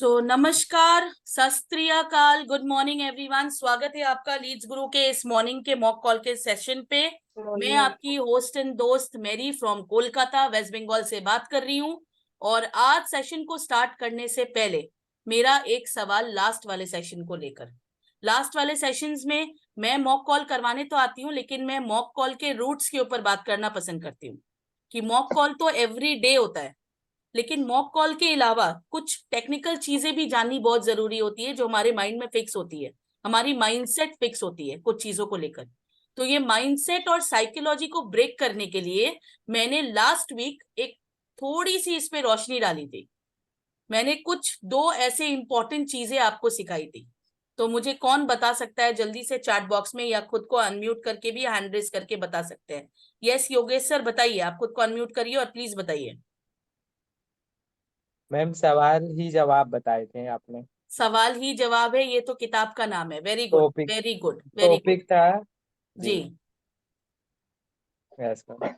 नमस्कार, सत श्री अकाल, गुड मॉर्निंग एवरीवन। स्वागत है आपका लीड्स गुरु के इस मॉर्निंग के मॉक कॉल के सेशन पे। मैं आपकी होस्ट एंड दोस्त मेरी फ्रॉम कोलकाता वेस्ट बंगाल से बात कर रही हूँ। और आज सेशन को स्टार्ट करने से पहले मेरा एक सवाल लास्ट वाले सेशन को लेकर। लास्ट वाले सेशंस में मैं मॉक कॉल करवाने तो आती हूँ, लेकिन मैं मॉक कॉल के रूट्स के ऊपर बात करना पसंद करती हूँ कि मॉक कॉल तो एवरी डे होता है, लेकिन मॉक कॉल के अलावा कुछ टेक्निकल चीजें भी जाननी बहुत जरूरी होती है जो हमारे माइंड में फिक्स होती है। हमारी माइंडसेट फिक्स होती है कुछ चीजों को लेकर। तो ये माइंडसेट और साइकोलॉजी को ब्रेक करने के लिए मैंने लास्ट वीक एक थोड़ी सी इस पे रोशनी डाली थी। मैंने कुछ दो ऐसे इंपॉर्टेंट चीजें आपको सिखाई थी। तो मुझे कौन बता सकता है जल्दी से चैट बॉक्स में, या खुद को अनम्यूट करके भी हैंड रेज करके बता सकते हैं। यस योगेश सर, बताइए। आप खुद को अनम्यूट करिए और प्लीज बताइए। मैम सवाल ही जवाब बताए थे आपने। सवाल ही जवाब है, ये तो किताब का नाम है। Very good, topic very good, very good. Topic था जी, जी। Yes ma'am.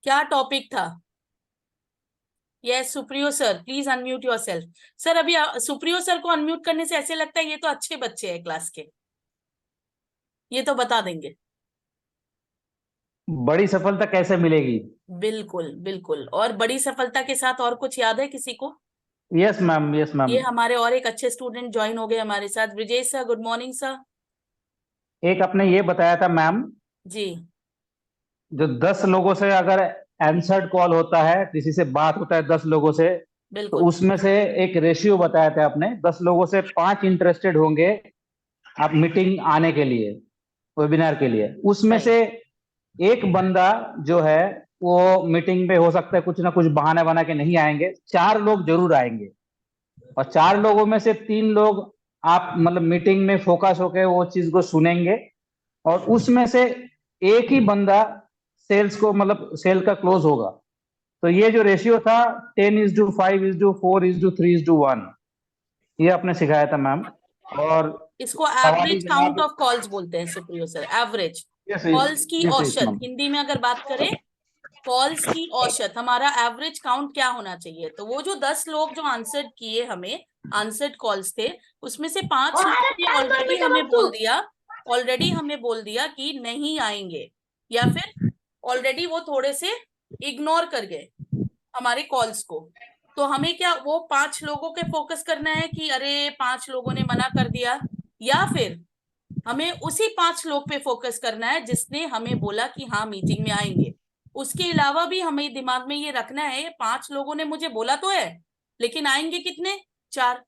क्या टॉपिक था? Yes Supriyo sir, please unmute yourself. Sir अभी सुप्रियो सर को अनम्यूट करने से ऐसे लगता है ये तो अच्छे बच्चे हैं क्लास के, ये तो बता देंगे। बड़ी सफलता कैसे मिलेगी? बिल्कुल बिल्कुल। और बड़ी सफलता के साथ और कुछ याद है किसी को? Yes ma'am, yes ma'am. ये हमारे और एक अच्छे स्टूडेंट ज्वाइन हो गए हमारे साथ। Brijesh sir, good morning sir. एक आपने ये बताया था मैम, जी जो 10 लोगों से अगर आंसर्ड कॉल होता है, किसी से बात होता है 10 लोगों से, तो बिल्कुल उसमें से एक रेशियो बताया था आपने। 10 लोगों से 5 इंटरेस्टेड होंगे आप मीटिंग आने के लिए, वेबिनार के लिए। उसमें सही। से एक बंदा जो है वो मीटिंग में हो सकता है कुछ ना कुछ बहाना बना के नहीं आएंगे। 4 लोग जरूर आएंगे, और 4 लोगों में से 3 लोग आप मतलब मीटिंग में फोकस होकर वो चीज को सुनेंगे, और उसमें से एक ही बंदा सेल्स को मतलब सेल का क्लोज होगा। तो ये जो रेशियो था 10:5:4:3:1, ये आपने सिखाया था मैम। और इसको सवाली एवरेज काउंट जवाब। ऑफ कॉल्स बोलते हैं Supriyo sir. Average yes calls की यस यस औसत, मैम। हिंदी में अगर बात करें, कॉल्स की औसत हमारा एवरेज काउंट क्या होना चाहिए। तो वो जो 10 लोग जो आंसर किए, हमें आंसर्ड कॉल्स थे, उसमें से 5 लोगों ने ऑलरेडी हमें बोल दिया कि नहीं आएंगे, या फिर ऑलरेडी वो थोड़े से इग्नोर कर गए हमारे कॉल्स को। तो हमें क्या वो 5 लोगों के फोकस करना है कि अरे 5 लोगों ने मना कर दिया, या फिर हमें उसी 5 लोग पे फोकस करना है जिसने हमें बोला कि हाँ मीटिंग में आएंगे। उसके अलावा भी हमें दिमाग में ये रखना है 5 लोगों ने मुझे बोला तो है, लेकिन आएंगे कितने? 4।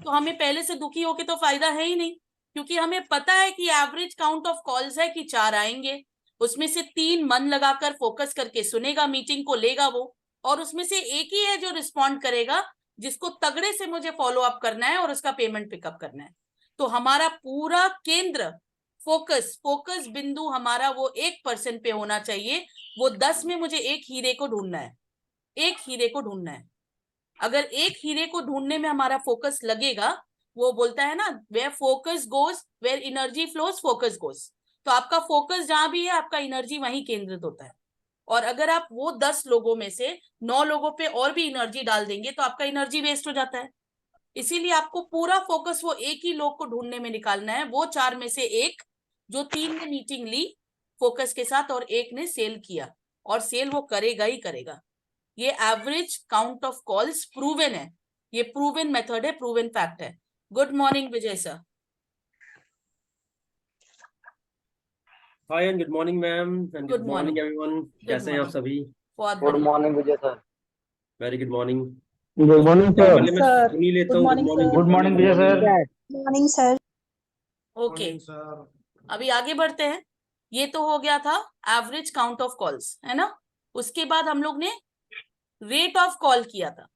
तो हमें पहले से दुखी होके तो फायदा है ही नहीं, क्योंकि हमें पता है कि एवरेज काउंट ऑफ कॉल्स है कि 4 आएंगे। उसमें से 3 मन लगाकर फोकस करके सुनेगा, मीटिंग को लेगा वो, और उसमें से एक ही है जो रिस्पॉन्ड करेगा, जिसको तगड़े से मुझे फॉलो अप करना है और उसका पेमेंट पिकअप करना है। तो हमारा पूरा केंद्र, फोकस फोकस बिंदु हमारा वो 1% पे होना चाहिए। वो 10 में मुझे एक हीरे को ढूंढना है, एक हीरे को ढूंढना है। अगर एक हीरे को ढूंढने में हमारा फोकस लगेगा, वो बोलता है ना, where focus goes where energy flows, focus goes. तो आपका फोकस जहां भी है आपका एनर्जी वहीं केंद्रित होता है। और अगर आप वो 10 लोगों में से 9 लोगों पे और भी एनर्जी डाल देंगे तो आपका एनर्जी वेस्ट हो जाता है। इसीलिए आपको पूरा फोकस वो एक ही लोग को ढूंढने में निकालना है, वो 4 में से एक, जो 3 ने मीटिंग ली फोकस के साथ और एक ने सेल किया, और सेल वो करेगा ही करेगा। ये average count of calls proven है, ये प्रूवन मेथड है, प्रूवन फैक्ट है। Good morning Vijay sir. Hi and good morning ma'am and good good morning. Morning everyone. Good कैसे हैं आप मॉर्निंग। सभी? बहुत गुड बढ़िया। Morning Vijay sir. Very good morning. Good morning sir. पहले मैं सर सुन ही लेता गुड हूँ। Good morning morning, sir. Good good morning, morning good Vijay sir. Morning. Morning sir. Okay, अभी आगे बढ़ते हैं। ये तो हो गया था एवरेज काउंट ऑफ कॉल्स, है ना। उसके बाद हम लोग ने रेट ऑफ कॉल किया था,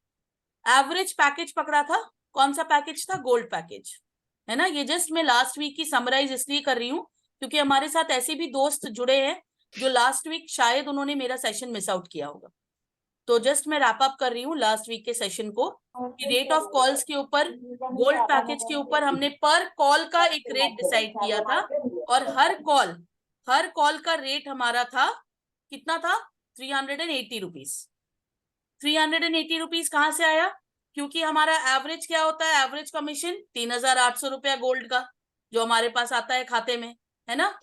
एवरेज पैकेज पकड़ा था। कौन सा पैकेज था? गोल्ड पैकेज, है ना। ये जस्ट मैं लास्ट वीक की समराइज इसलिए कर रही हूँ क्योंकि हमारे साथ ऐसे भी दोस्त जुड़े हैं जो लास्ट वीक शायद उन्होंने मेरा सेशन मिस आउट किया होगा। तो जस्ट मैं रैप अप कर रही हूँ लास्ट वीक के सेशन को, कि रेट ऑफ कॉल्स के ऊपर, गोल्ड पैकेज के ऊपर हमने पर कॉल का एक रेट डिसाइड किया था। और हर कॉल का रेट हमारा था, कितना था? 380 रुपीज। 380 रुपीज कहाँ से आया? क्योंकि हमारा एवरेज क्या होता है? एवरेज कमीशन 3,800 रुपया गोल्ड का जो हमारे पास आता है खाते में, है ना?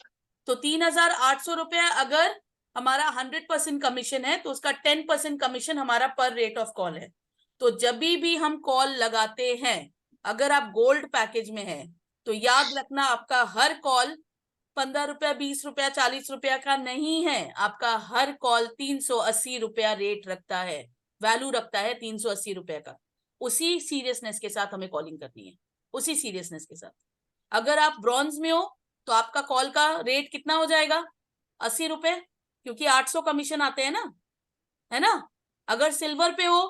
तो 3,800 रुपया अगर हमारा 100% कमीशन है तो उसका 10% कमीशन हमारा पर रेट ऑफ कॉल है। तो जब भी हम कॉल लगाते हैं, अगर आप गोल्ड पैकेज में हैं, तो याद रखना आपका हर कॉल 15 रुपया, 20 रुपया, 40 रुपया का नहीं है। आपका हर कॉल 380 रुपया रेट रखता है, वैल्यू रखता है 380 रुपया का। उसी सीरियसनेस के साथ हमें कॉलिंग करनी है, उसी सीरियसनेस के साथ। अगर आप ब्रॉन्ज में हो तो आपका कॉल का रेट कितना हो जाएगा? 80 रुपए, क्योंकि 800 कमीशन आते हैं ना, है ना? अगर सिल्वर पे हो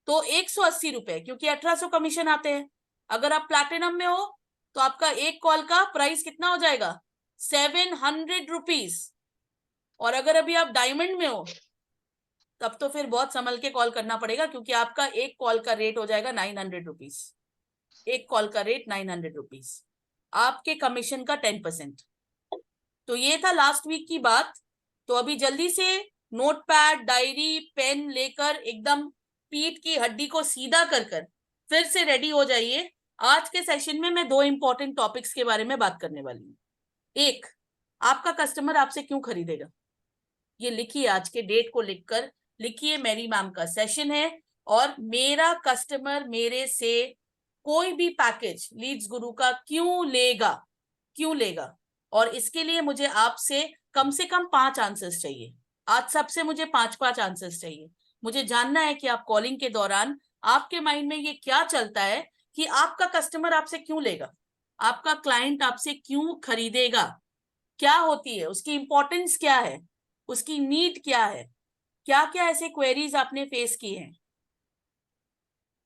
तो 180 रुपए, क्योंकि 1800 कमीशन आते हैं। अगर आप प्लैटिनम में हो तो आपका एक कॉल का प्राइस कितना हो जाएगा? 700 रुपीज। और अगर अभी आप डायमंड में हो तब तो फिर बहुत संभल के कॉल करना पड़ेगा, क्योंकि आपका एक कॉल का रेट हो जाएगा 900 रुपीज। एक कॉल का रेट 900 रुपीज, आपके कमीशन का 10%। तो ये था लास्ट वीक की बात। तो अभी जल्दी से नोटपैड, डायरी, पेन लेकर एकदम पीठ की हड्डी को सीधा कर फिर से रेडी हो जाइए। आज के सेशन में मैं 2 इंपॉर्टेंट टॉपिक्स के बारे में बात करने वाली हूँ। एक, आपका कस्टमर आपसे क्यों खरीदेगा? ये लिखिए, आज के डेट को लिखकर लिखिए, मेरी मैम का सेशन है और मेरा कस्टमर मेरे से कोई भी पैकेज लीड्स गुरु का क्यों लेगा, क्यों लेगा? और इसके लिए मुझे आपसे कम से कम 5 आंसर्स चाहिए। आज सबसे मुझे 5 आंसर्स चाहिए। मुझे जानना है कि आप कॉलिंग के दौरान आपके माइंड में ये क्या चलता है कि आपका कस्टमर आपसे क्यों लेगा, आपका क्लाइंट आपसे क्यों खरीदेगा, क्या होती है उसकी इंपॉर्टेंस, क्या है उसकी नीड, क्या है, क्या क्या ऐसे क्वेरीज आपने फेस की हैं।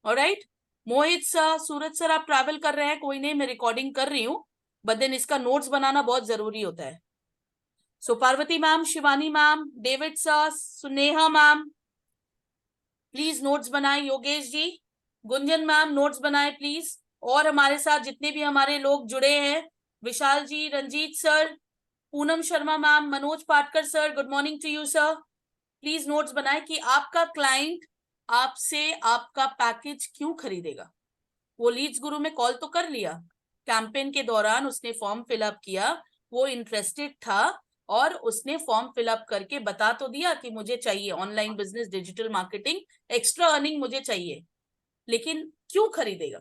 ऑलराइट, मोहित सर, सूरज सर, आप ट्रैवल कर रहे हैं, कोई नहीं, मैं रिकॉर्डिंग कर रही हूँ, बट देन इसका नोट्स बनाना बहुत जरूरी होता है। So Parvati ma'am, Shivani ma'am, David sir, Suneha ma'am, please notes बनाए। योगेश जी, गुंजन मैम, नोट्स बनाए प्लीज। और हमारे साथ जितने भी हमारे लोग जुड़े हैं, Vishal ji, Ranjeet sir, Poonam Sharma ma'am, Manoj Patkar sir, good morning to you sir. Please notes बनाए कि आपका क्लाइंट आपसे आपका पैकेज क्यों खरीदेगा। वो लीड्स गुरु में कॉल तो कर लिया, कैंपेन के दौरान उसने फॉर्म फिलअप किया, वो इंटरेस्टेड था और उसने फॉर्म फिलअप करके बता तो दिया कि मुझे चाहिए online business, digital marketing, extra earning मुझे चाहिए, लेकिन क्यों खरीदेगा?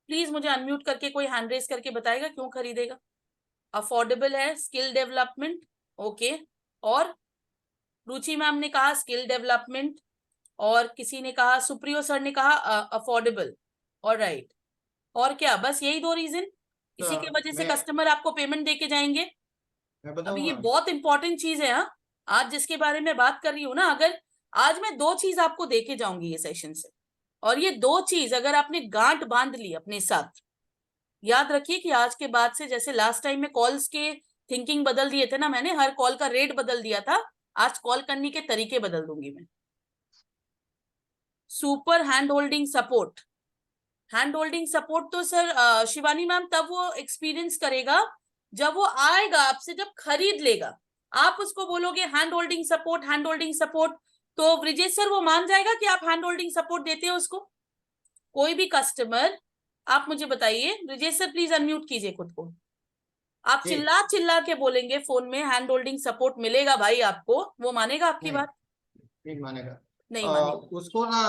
प्लीज मुझे अनम्यूट करके कोई हैंड रेज करके बताएगा क्यों खरीदेगा। अफोर्डेबल है, स्किल डेवलपमेंट, ओके। और रुचि मैम ने कहा स्किल डेवलपमेंट, और किसी ने कहा, सुप्रियो सर ने कहा अफोर्डेबल। ऑलराइट, और क्या? बस यही 2 रीजन? इसी की वजह से कस्टमर आपको पेमेंट देके जाएंगे? मैं अभी ये बताऊंगा। बहुत इंपॉर्टेंट चीज है। हाँ, आज जिसके बारे में बात कर रही हूँ ना, अगर आज मैं 2 चीज आपको देके जाऊंगी ये सेशन से, और ये 2 चीज अगर आपने गांठ बांध ली अपने साथ, याद रखिए कि आज के बाद से, जैसे लास्ट टाइम में कॉल्स के थिंकिंग बदल दिए थे ना मैंने, हर कॉल का रेट बदल दिया था, आज कॉल करने के तरीके बदल दूंगी मैं। Super hand holding support, hand holding support तो सर शिवानी मैम तब वो एक्सपीरियंस करेगा जब वो आएगा आपसे, जब खरीद लेगा। आप उसको बोलोगे hand holding support, hand holding support, तो ब्रिजेश सर वो मान जाएगा कि आप हैंड होल्डिंग सपोर्ट देते हो उसको? कोई भी कस्टमर, आप मुझे बताइए, ब्रिजेश सर प्लीज अनम्यूट कीजिए खुद को। आप जी। चिल्ला चिल्ला के बोलेंगे फोन में हैंड होल्डिंग सपोर्ट मिलेगा भाई आपको, वो मानेगा आपकी नहीं, बात? नहीं मानेगा। नहीं मानेगा। उसको ना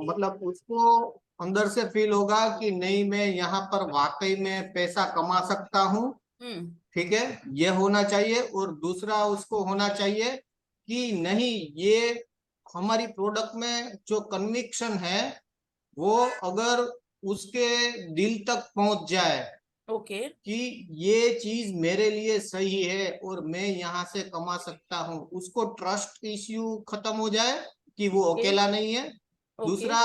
मतलब उसको अंदर से फील होगा कि नहीं, मैं यहाँ पर वाकई में पैसा कमा सकता हूँ। ठीक है, ये होना चाहिए। और दूसरा उसको होना चाहिए कि नहीं, ये हमारी प्रोडक्ट में जो कन्विक्शन है वो अगर उसके दिल तक पहुंच जाए ओके, कि ये चीज मेरे लिए सही है और मैं यहाँ से कमा सकता हूँ, उसको ट्रस्ट इश्यू खत्म हो जाए कि वो ओके, अकेला नहीं है। ओके, दूसरा,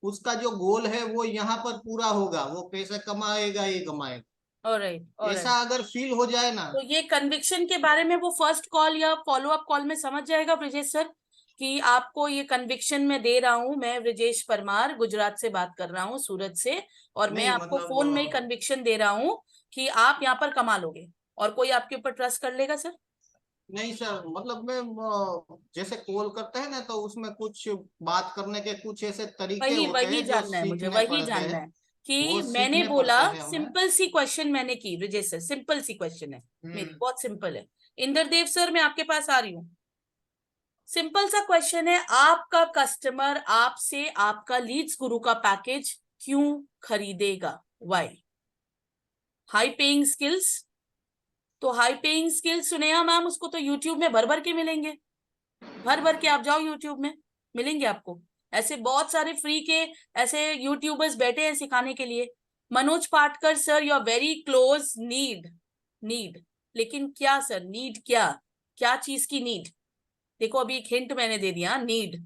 उसका जो गोल है वो यहाँ पर पूरा होगा, वो पैसा कमाएगा ही कमाएगा। ऑलराइट, ऐसा ऑलराइट। अगर फील हो जाए ना, तो ये कन्विक्शन के बारे में वो फर्स्ट कॉल या फॉलो अप कॉल में समझ जाएगा ब्रिजेश सर कि आपको ये कन्विक्शन में दे रहा हूं। मैं ब्रिजेश परमार गुजरात से बात कर रहा हूँ, सूरत से, और मैं नहीं आपको फोन में ही मतलब कन्विक्शन दे रहा हूँ कि आप यहाँ पर कमा लोगे, और कोई आपके ऊपर ट्रस्ट कर लेगा सर? नहीं सर, मतलब मैं जैसे कॉल करते हैं ना, तो उसमें कुछ बात करने के कुछ ऐसे तरीके वही होते वही हैं जो जानना है मुझे, सीखने वही पड़ते जानना हैं। है कि वो मैंने सीखने बोला पड़ते हैं हमें। सिंपल सी क्वेश्चन मैंने की विजय सर, सिंपल सी क्वेश्चन है मेरी, बहुत सिंपल है। इंद्रदेव सर मैं आपके पास आ रही हूँ। सिंपल सा क्वेश्चन है, आपका कस्टमर आपसे आपका लीड्स गुरु का पैकेज क्यों खरीदेगा? वाई? हाई पेइंग स्किल्स, तो हाई पेइंग स्किल्स सुनेगा मैम, उसको तो यूट्यूब में भर भर के मिलेंगे, भर भर के आप जाओ यूट्यूब में मिलेंगे आपको। ऐसे बहुत सारे फ्री के ऐसे यूट्यूबर्स बैठे हैं सिखाने के लिए। Manoj Patkar sir, you are very close. Need, need, लेकिन क्या सर नीड? क्या क्या चीज की नीड? देखो अभी एक हिंट मैंने दे दिया, नीड।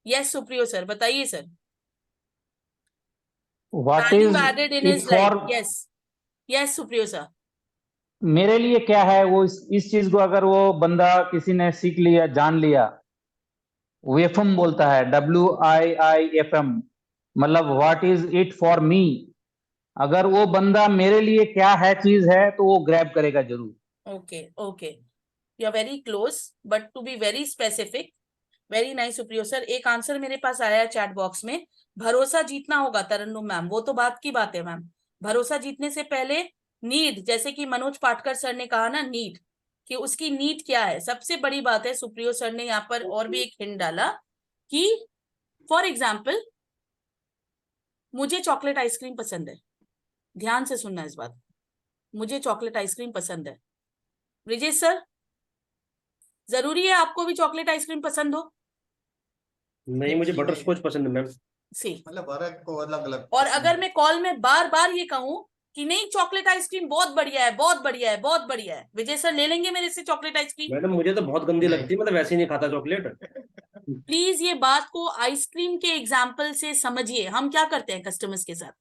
यस सुप्रियो सर, बताइए सर। What value is added in it his life. For? Yes, yes Supriyo sir. मेरे लिए क्या है वो, इस चीज को अगर वो बंदा किसी ने सीख लिया, जान लिया, वेफम बोलता है, WIIFM, मतलब what is it for me. अगर वो बंदा मेरे लिए क्या है, चीज है, तो वो ग्रैब करेगा जरूर। Okay okay, you are very close but to be very specific. Very nice Supriyo sir. एक आंसर मेरे पास आया है चैट बॉक्स में, भरोसा जीतना होगा तरन्नुम मैम। वो तो बात की बात है मैम, भरोसा जीतने से पहले नीड, जैसे कि मनोज पाटकर सर ने कहा ना नीड, कि उसकी नीड क्या है, सबसे बड़ी बात है। सुप्रियो सर ने यहाँ पर और भी एक हिंट डाला कि फॉर एग्जाम्पल मुझे चॉकलेट आइसक्रीम पसंद है। ध्यान से सुनना इस बात, मुझे चॉकलेट आइसक्रीम पसंद है। ब्रिजेश सर, जरूरी है आपको भी चॉकलेट आइसक्रीम पसंद हो? नहीं, मुझे बटर स्कॉच पसंद है मैम। सी, मतलब हर एक को अलग अलग और पसंद अगर है। मैं कॉल में बार बार ये कहूं कि नहीं चॉकलेट आइसक्रीम बहुत बढ़िया है, बहुत बढ़िया है, बहुत बढ़िया है, विजय सर ले लेंगे मेरे से चॉकलेट आइसक्रीम? मैडम मुझे तो बहुत गंदी नहीं। लगती है, मतलब वैसे ही नहीं खाता चॉकलेट। प्लीज ये बात को आइसक्रीम के एग्जाम्पल से समझिए। हम क्या करते हैं कस्टमर्स के साथ,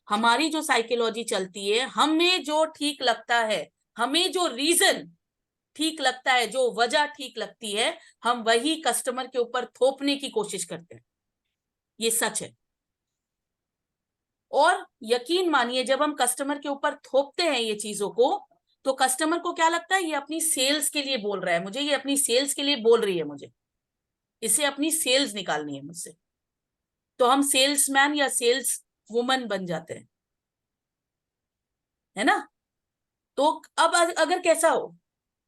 हमारी जो साइकोलॉजी चलती है, हमें जो ठीक लगता है, हमें जो रीजन ठीक लगता है, जो वजह ठीक लगती है, हम वही कस्टमर के ऊपर थोपने की कोशिश करते हैं। ये सच है। और यकीन मानिए जब हम कस्टमर के ऊपर थोपते हैं ये चीजों को, तो कस्टमर को क्या लगता है, ये अपनी सेल्स के लिए बोल रहा है मुझे, ये अपनी सेल्स के लिए बोल रही है मुझे, इसे अपनी सेल्स निकालनी है मुझसे। तो हम सेल्समैन या सेल्स वुमन बन जाते हैं, है ना? तो अब अगर कैसा हो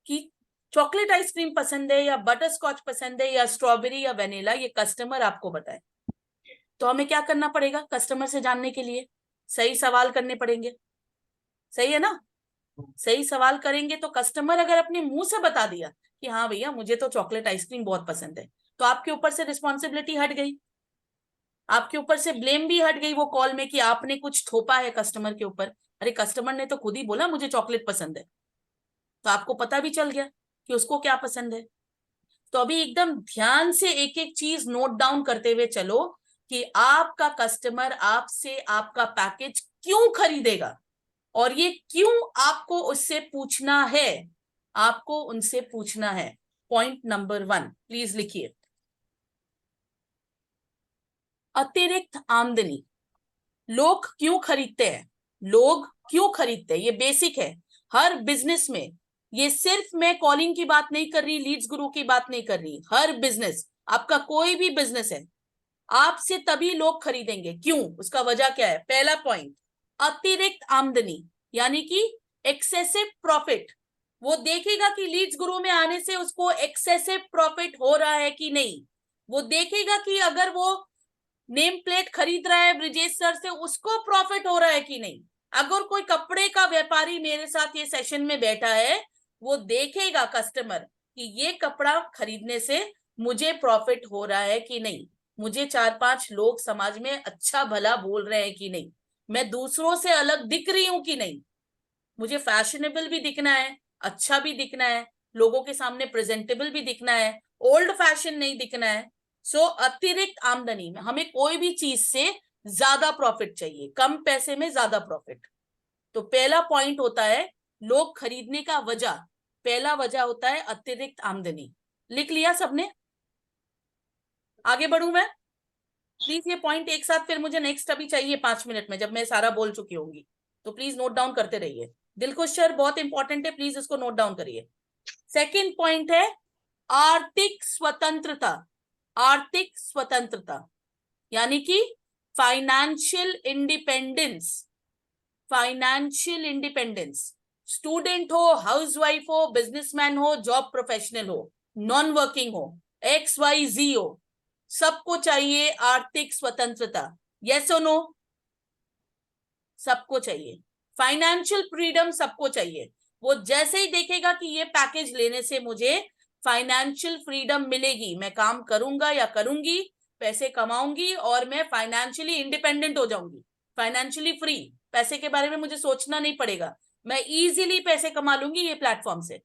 कि चॉकलेट आइसक्रीम पसंद है या बटर स्कॉच पसंद है या स्ट्रॉबेरी या वेनिला, ये कस्टमर आपको बताए, तो हमें क्या करना पड़ेगा कस्टमर से जानने के लिए? सही सवाल करने पड़ेंगे। सही है ना? सही सवाल करेंगे तो कस्टमर अगर अपने मुंह से बता दिया कि हाँ भैया मुझे तो चॉकलेट आइसक्रीम बहुत पसंद है, तो आपके ऊपर से रिस्पॉन्सिबिलिटी हट गई, आपके ऊपर से ब्लेम भी हट गई वो कॉल में कि आपने कुछ थोपा है कस्टमर के ऊपर। अरे कस्टमर ने तो खुद ही बोला मुझे चॉकलेट पसंद है, तो आपको पता भी चल गया कि उसको क्या पसंद है। तो अभी एकदम ध्यान से एक एक चीज नोट डाउन करते हुए चलो कि आपका कस्टमर आपसे आपका पैकेज क्यों खरीदेगा, और ये क्यों आपको उससे पूछना है, आपको उनसे पूछना है। पॉइंट नंबर 1 प्लीज लिखिए, अतिरिक्त आमदनी। लोग क्यों खरीदते हैं? लोग क्यों खरीदते हैं, ये बेसिक है हर बिजनेस में। ये सिर्फ मैं कॉलिंग की बात नहीं कर रही, लीड्स गुरु की बात नहीं कर रही, हर बिजनेस, आपका कोई भी बिजनेस है, आपसे तभी लोग खरीदेंगे। क्यों? उसका वजह क्या है? पहला पॉइंट, अतिरिक्त आमदनी, यानी कि एक्सेसिव प्रॉफिट। वो देखेगा कि लीड्स गुरु में आने से उसको एक्सेसिव प्रॉफिट हो रहा है कि नहीं। वो देखेगा कि अगर वो नेम प्लेट खरीद रहा है ब्रिजेश सर से, उसको प्रॉफिट हो रहा है कि नहीं। अगर कोई कपड़े का व्यापारी मेरे साथ ये सेशन में बैठा है, वो देखेगा कस्टमर कि ये कपड़ा खरीदने से मुझे प्रॉफिट हो रहा है कि नहीं, मुझे 4-5 लोग समाज में अच्छा भला बोल रहे हैं कि नहीं, मैं दूसरों से अलग दिख रही हूं कि नहीं, मुझे फैशनेबल भी दिखना है, अच्छा भी दिखना है, लोगों के सामने प्रेजेंटेबल भी दिखना है, ओल्ड फैशन नहीं दिखना है। सो अतिरिक्त आमदनी में हमें कोई भी चीज से ज्यादा प्रॉफिट चाहिए, कम पैसे में ज्यादा प्रॉफिट। तो पहला पॉइंट होता है लोग खरीदने का वजह, पहला वजह होता है अतिरिक्त आमदनी। लिख लिया सबने? आगे बढ़ू मैं? प्लीज ये पॉइंट एक साथ, फिर मुझे नेक्स्ट अभी चाहिए 5 मिनट में जब मैं सारा बोल चुकी होंगी, तो प्लीज नोट डाउन करते रहिए। दिलखुश सर बहुत इंपॉर्टेंट है, प्लीज इसको नोट डाउन करिए। सेकंड पॉइंट है आर्थिक स्वतंत्रता। आर्थिक स्वतंत्रता यानी कि financial independence. Financial independence, student हो, हाउसवाइफ हो, बिजनेसमैन हो, जॉब प्रोफेशनल हो, नॉन वर्किंग हो, XYZ हो, सबको चाहिए आर्थिक स्वतंत्रता। यस और नो? सबको चाहिए। फाइनेंशियल फ्रीडम सबको चाहिए। वो जैसे ही देखेगा कि ये पैकेज लेने से मुझे फाइनेंशियल फ्रीडम मिलेगी, मैं काम करूंगा या करूंगी, पैसे कमाऊंगी और मैं फाइनेंशियली इंडिपेंडेंट हो जाऊंगी, फाइनेंशियली फ्री, पैसे के बारे में मुझे सोचना नहीं पड़ेगा, मैं इजीली पैसे कमा लूंगी ये प्लेटफॉर्म से,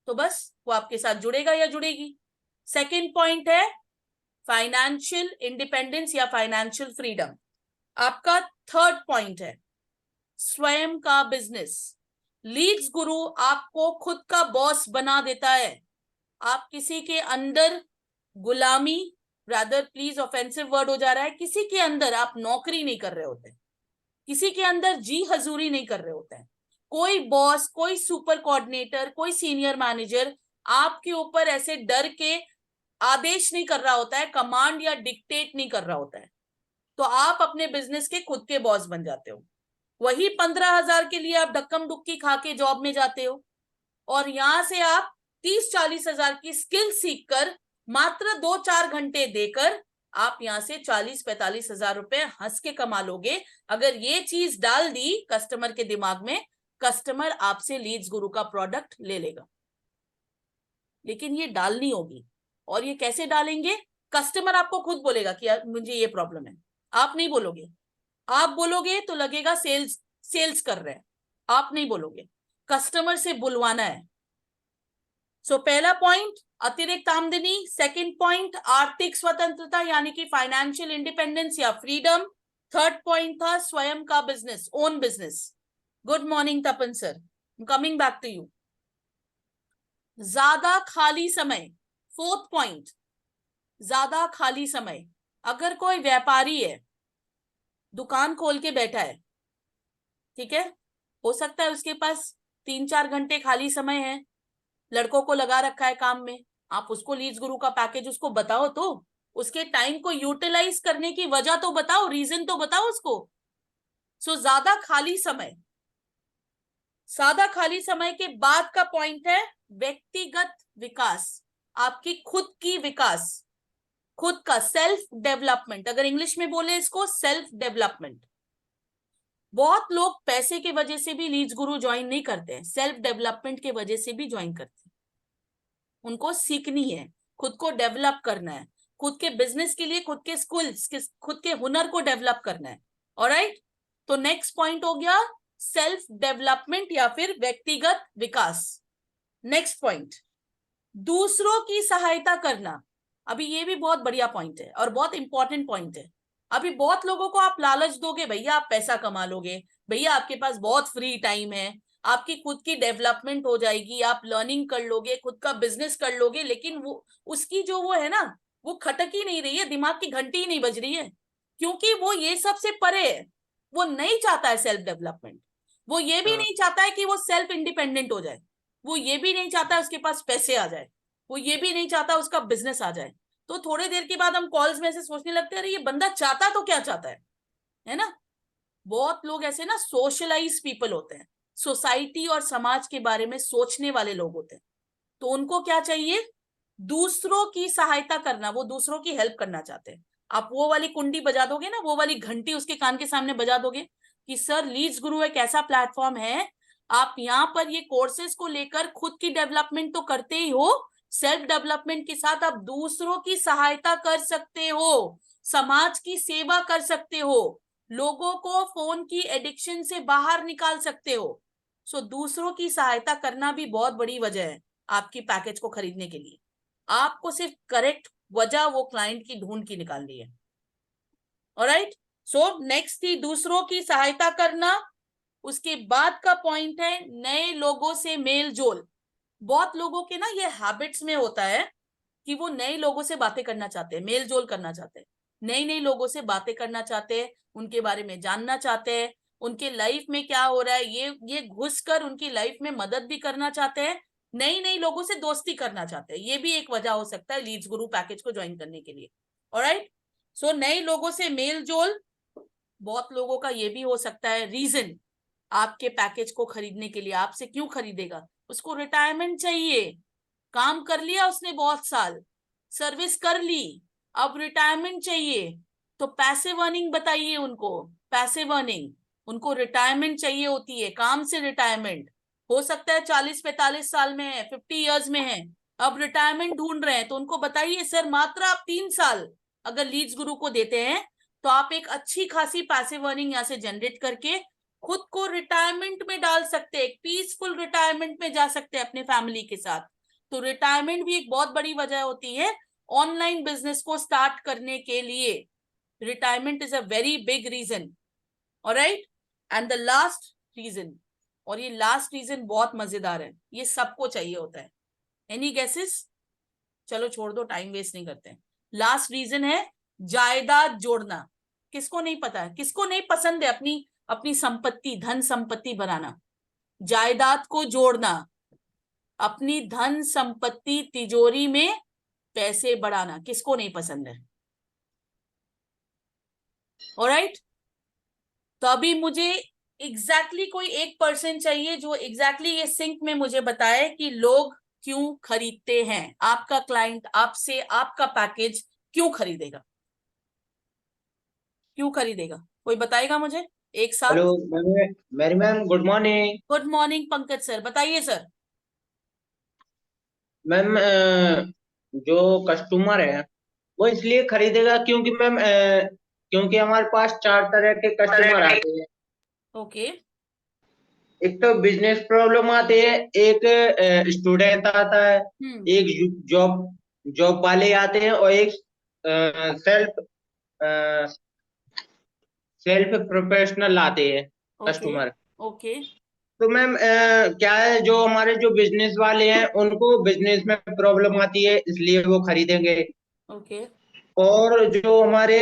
तो बस वो आपके साथ जुड़ेगा या जुड़ेगी। सेकेंड पॉइंट है फाइनेंशियल इंडिपेंडेंस या फाइनेंशियल फ्रीडम। आपका थर्ड पॉइंट है स्वयं का बिजनेस। लीड्स गुरु आपको खुद का बॉस बना देता है। आप किसी के अंदर गुलामी, रादर प्लीज ऑफेंसिव वर्ड हो जा रहा है, किसी के अंदर आप नौकरी नहीं कर रहे होते, किसी के अंदर जी हजूरी नहीं कर रहे होते हैं। कोई बॉस, कोई सुपर कोऑर्डिनेटर, कोई सीनियर मैनेजर आपके ऊपर ऐसे डर के आदेश नहीं कर रहा होता है, कमांड या डिक्टेट नहीं कर रहा होता है, तो आप अपने बिजनेस के खुद के बॉस बन जाते हो। वही 15,000 के लिए आप धक्कम डुक्की खा के जॉब में जाते हो और यहां से आप 30-40 हजार की स्किल सीखकर मात्र 2-4 घंटे देकर आप यहां से 40-45 हजार रुपए हंस के कमा लोगे। अगर ये चीज डाल दी कस्टमर के दिमाग में, कस्टमर आपसे लीड्स गुरु का प्रोडक्ट ले लेगा। लेकिन ये डालनी होगी, और ये कैसे डालेंगे? कस्टमर आपको खुद बोलेगा कि यार मुझे ये प्रॉब्लम है, आप नहीं बोलोगे। आप बोलोगे तो लगेगा सेल्स कर रहे हैं, आप नहीं बोलोगे, कस्टमर से बुलवाना है। सो पहला पॉइंट अतिरिक्त आमदनी, सेकंड पॉइंट आर्थिक स्वतंत्रता यानी कि फाइनेंशियल इंडिपेंडेंस या फ्रीडम, थर्ड पॉइंट था स्वयं का business, own business. Good morning Tapan sir, coming back to you. ज्यादा खाली समय, फोर्थ पॉइंट ज्यादा खाली समय। अगर कोई व्यापारी है, दुकान खोल के बैठा है, ठीक है, हो सकता है उसके पास 3-4 घंटे खाली समय है, लड़कों को लगा रखा है काम में, आप उसको लीड्स गुरु का पैकेज उसको बताओ, तो उसके टाइम को यूटिलाइज करने की वजह तो बताओ, रीजन तो बताओ उसको। सो ज्यादा खाली समय। ज्यादा खाली समय के बाद का पॉइंट है व्यक्तिगत विकास, आपकी खुद की विकास, खुद का सेल्फ डेवलपमेंट। अगर इंग्लिश में बोले इसको सेल्फ डेवलपमेंट। बहुत लोग पैसे के वजह से भी लीड्स गुरु ज्वाइन नहीं करते हैं, सेल्फ डेवलपमेंट के वजह से भी ज्वाइन करते हैं। उनको सीखनी है, खुद को डेवलप करना है, खुद के बिजनेस के लिए खुद के स्किल्स, खुद के हुनर को डेवलप करना है। ऑलराइट, तो नेक्स्ट पॉइंट हो गया सेल्फ डेवलपमेंट या फिर व्यक्तिगत विकास। नेक्स्ट पॉइंट दूसरों की सहायता करना। अभी ये भी बहुत बढ़िया पॉइंट है और बहुत इंपॉर्टेंट पॉइंट है। अभी बहुत लोगों को आप लालच दोगे, भैया आप पैसा कमा लोगे, भैया आपके पास बहुत फ्री टाइम है, आपकी खुद की डेवलपमेंट हो जाएगी, आप लर्निंग कर लोगे, खुद का बिजनेस कर लोगे, लेकिन वो उसकी जो वो है ना, वो खटक ही नहीं रही है, दिमाग की घंटी ही नहीं बज रही है, क्योंकि वो ये सबसे परे है। वो नहीं चाहता है सेल्फ डेवलपमेंट, वो ये भी नहीं चाहता है कि वो सेल्फ इंडिपेंडेंट हो जाए, वो ये भी नहीं चाहता उसके पास पैसे आ जाए, वो ये भी नहीं चाहता उसका बिजनेस आ जाए। तो थोड़ी देर के बाद हम कॉल्स में से सोचने लगते हैं, अरे ये बंदा चाहता तो क्या चाहता है ना। बहुत लोग ऐसे ना सोशलाइज पीपल होते हैं, सोसाइटी और समाज के बारे में सोचने वाले लोग होते हैं, तो उनको क्या चाहिए? दूसरों की सहायता करना, वो दूसरों की हेल्प करना चाहते हैं। आप वो वाली कुंडी बजा दोगे ना, वो वाली घंटी उसके कान के सामने बजा दोगे कि सर लीड्स गुरु एक ऐसा प्लेटफॉर्म है, आप यहाँ पर ये कोर्सेज को लेकर खुद की डेवलपमेंट तो करते ही हो, सेल्फ डेवलपमेंट के साथ आप दूसरों की सहायता कर सकते हो, समाज की सेवा कर सकते हो, लोगों को फोन की एडिक्शन से बाहर निकाल सकते हो। सो दूसरों की सहायता करना भी बहुत बड़ी वजह है आपकी पैकेज को खरीदने के लिए। आपको सिर्फ करेक्ट वजह वो क्लाइंट की ढूंढ की निकालनी है। ऑलराइट, सो नेक्स्ट थी दूसरों की सहायता करना। उसके बाद का पॉइंट है नए लोगों से मेल जोल। बहुत लोगों के ना ये हैबिट्स में होता है कि वो नए लोगों से बातें करना चाहते हैं, मेल जोल करना चाहते हैं, नए लोगों से बातें करना चाहते हैं, उनके बारे में जानना चाहते हैं, उनके लाइफ में क्या हो रहा है ये घुस कर उनकी लाइफ में मदद भी करना चाहते हैं, नई नई लोगों से दोस्ती करना चाहते हैं, ये भी एक वजह हो सकता है लीड्स गुरु पैकेज को ज्वाइन करने के लिए। ऑलराइट, सो नए लोगों से मेल जोल, बहुत लोगों का ये भी हो सकता है रीजन आपके पैकेज को खरीदने के लिए। आपसे क्यों खरीदेगा? उसको रिटायरमेंट चाहिए, काम कर लिया उसने बहुत साल, सर्विस कर ली, अब रिटायरमेंट चाहिए। तो पैसिव अर्निंग बताइए उनको, पैसिव अर्निंग। उनको रिटायरमेंट चाहिए होती है, काम से रिटायरमेंट। हो सकता है 40-45 साल में है, 50 इयर्स में है, अब रिटायरमेंट ढूंढ रहे हैं, तो उनको बताइए सर मात्र आप 3 साल अगर लीड्स गुरु को देते हैं तो आप एक अच्छी खासी पैसिव अर्निंग यहाँ से जनरेट करके खुद को रिटायरमेंट में डाल सकते हैं, एक पीसफुल रिटायरमेंट में जा सकते हैं अपने फैमिली के साथ। तो रिटायरमेंट भी एक बहुत बड़ी वजह होती है ऑनलाइन बिजनेस को स्टार्ट करने के लिए। Retirement is a very big reason. Alright, and the last reason, और ये लास्ट रीजन बहुत मजेदार है, ये सबको चाहिए होता है। Any guesses? चलो छोड़ दो, टाइम वेस्ट नहीं करते हैं। लास्ट रीजन है जायदाद जोड़ना। किसको नहीं पता है, किसको नहीं पसंद है अपनी अपनी संपत्ति, धन संपत्ति बनाना, जायदाद को जोड़ना, अपनी धन संपत्ति तिजोरी में पैसे बढ़ाना, किसको नहीं पसंद है? ऑलराइट, तो अभी मुझे एग्जैक्टली कोई एक पर्सन चाहिए जो एग्जैक्टली ये सिंक में मुझे बताए कि लोग क्यों खरीदते हैं, आपका क्लाइंट आपसे आपका पैकेज क्यों खरीदेगा, क्यों खरीदेगा? कोई बताएगा मुझे एक साथ? Hello Mary ma'am, good morning. Good morning Pankaj sir, बताइए सर। मैम जो कस्टमर है वो इसलिए खरीदेगा क्योंकि मैम क्योंकि हमारे पास 4 तरह के कस्टमर आते हैं। ओके। एक तो बिजनेस प्रॉब्लम आती है, एक स्टूडेंट आता है, एक जॉब जॉब वाले आते हैं, और एक सेल्फ सेल्फ प्रोफेशनल आते हैं कस्टमर। ओके। तो मैम क्या है, जो हमारे जो बिजनेस वाले हैं उनको बिजनेस में प्रॉब्लम आती है इसलिए वो खरीदेंगे। ओके। और जो हमारे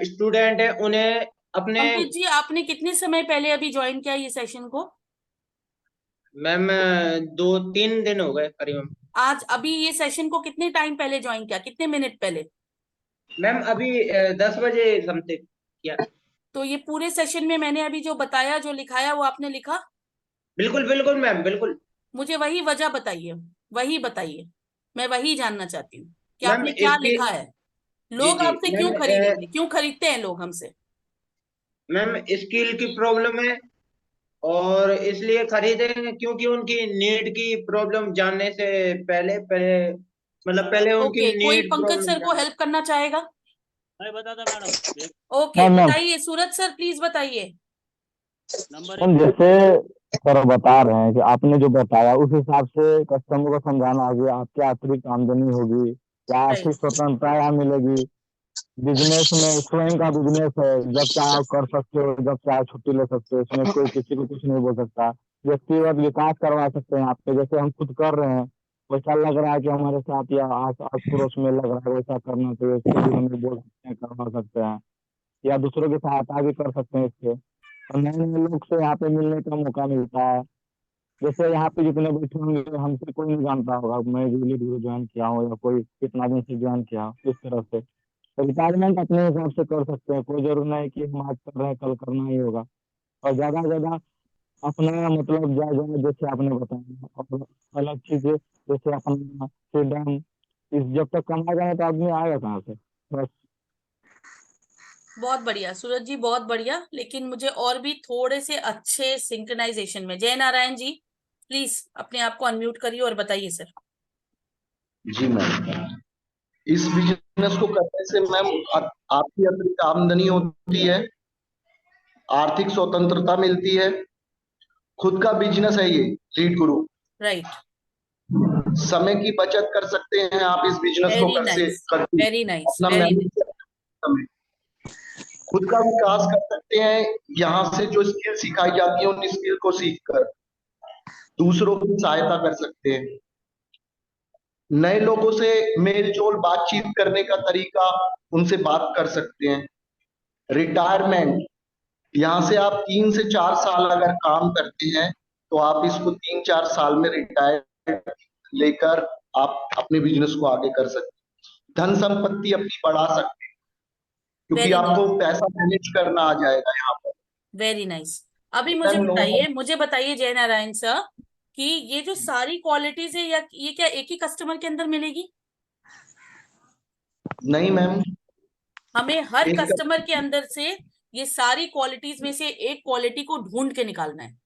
स्टूडेंट हैं उन्हें अपने। पंकज जी, आपने कितने समय पहले अभी ज्वाइन किया ये सेशन को? मैम 2-3 दिन हो गए करीबन। आज अभी ये सेशन को कितने टाइम पहले ज्वाइन किया, कितने मिनट पहले? मैम अभी 10 बजे समथिंग किया। तो ये पूरे सेशन में मैंने अभी जो बताया, जो लिखाया, वो आपने लिखा? बिल्कुल बिल्कुल मैम, बिल्कुल। मुझे वही वजह बताइए, वही बताइए, मैं वही जानना चाहती हूँ कि मैम आपने क्या इसकी लिखा है। जी लोग जी आपसे क्यों मैम खरीदेंगे, क्यों खरीदते हैं लोग हमसे? मैम स्किल की प्रॉब्लम है, और इसलिए खरीदेंगे क्योंकि उनकी नीड की प्रॉब्लम जानने से पहले पहले मतलब पहले उनकी ओके, कोई नीड पंकज प्रॉब्लम सर को हेल्प करना चाहेगा? मैं बताता मैडम। ओके, बताइए सूरज सर, प्लीज बताइए। नंबर जैसे सर बता रहे हैं कि आपने जो बताया उस हिसाब से कस्टमर को समझाना होगी, आपकी अतिरिक्त आमदनी होगी, क्या आर्थिक स्वतंत्रता यहाँ मिलेगी। बिजनेस में स्वयं का बिजनेस है, जब चाहे आप कर सकते हो, जब चाहे छुट्टी ले सकते हो, इसमें कोई किसी को कुछ नहीं बोल सकता। व्यक्तिगत विकास करवा सकते हैं आपके, जैसे हम खुद कर रहे हैं, वैसा लग रहा है कि हमारे साथ या आस आस पड़ोस में लग रहा है वैसा करना चाहिए, इसके लिए हमें बोल सकते हैं, करवा सकते हैं, या दूसरों की सहायता भी कर सकते हैं इससे। और नए नए लोग से यहाँ पे मिलने का मौका मिलता है। जैसे यहाँ पे जितने बैठे होंगे हमसे कोई नहीं जानता होगा, मैं जूली ज्वाइन किया हूँ या कोई कितना दिन से ज्वाइन किया हूँ, इस तरह से रिटायरमेंट अपने हिसाब से कर सकते हैं। कोई जरूर नहीं कि हम आज कर रहे हैं कल करना ही होगा। और ज्यादा से ज्यादा अपना मतलब जायजा, जैसे आपने बताया, और अलग चीजें जैसे अपना फ्रीडम, इस जब तक कमाएगा नहीं तो आदमी आएगा कहाँ से? बस। बहुत बढ़िया सूरज जी, बहुत बढ़िया, लेकिन मुझे और भी थोड़े से अच्छे सिंक्रोनाइजेशन में। जय नारायण जी, प्लीज अपने आप को अनम्यूट करिए और बताइए सर। जी मैम, इस बिजनेस को करने से मैम आपकी अतिरिक्त आमदनी होती है, आर्थिक स्वतंत्रता मिलती है, खुद का बिजनेस है ये लीड गुरु। राइट। समय की बचत कर सकते हैं आप इस बिजनेस को करके। वेरी नाइस, अपना वेरी मैनेज समय, खुद का विकास कर सकते हैं। यहाँ से जो स्किल सिखाई जाती है उन स्किल को सीखकर दूसरों की सहायता कर सकते हैं। नए लोगों से मेल जोल बातचीत करने का तरीका, उनसे बात कर सकते हैं। रिटायरमेंट, यहाँ से आप 3 से 4 साल अगर काम करते हैं तो आप इसको 3-4 साल में रिटायर लेकर आप अपने बिजनेस को आगे कर सकते हैं, धन संपत्ति अपनी बढ़ा सकते हैं, क्योंकि Very आपको nice. पैसा मैनेज करना आ जाएगा यहाँ पर। Very nice. अभी मैम, मुझे बताइए जय नारायण सर कि ये जो सारी क्वालिटीज है या ये क्या एक ही कस्टमर के अंदर मिलेगी? नहीं मैम, हमें हर एक कस्टमर के अंदर से ये सारी क्वालिटीज में से एक क्वालिटी को ढूंढ के निकालना है.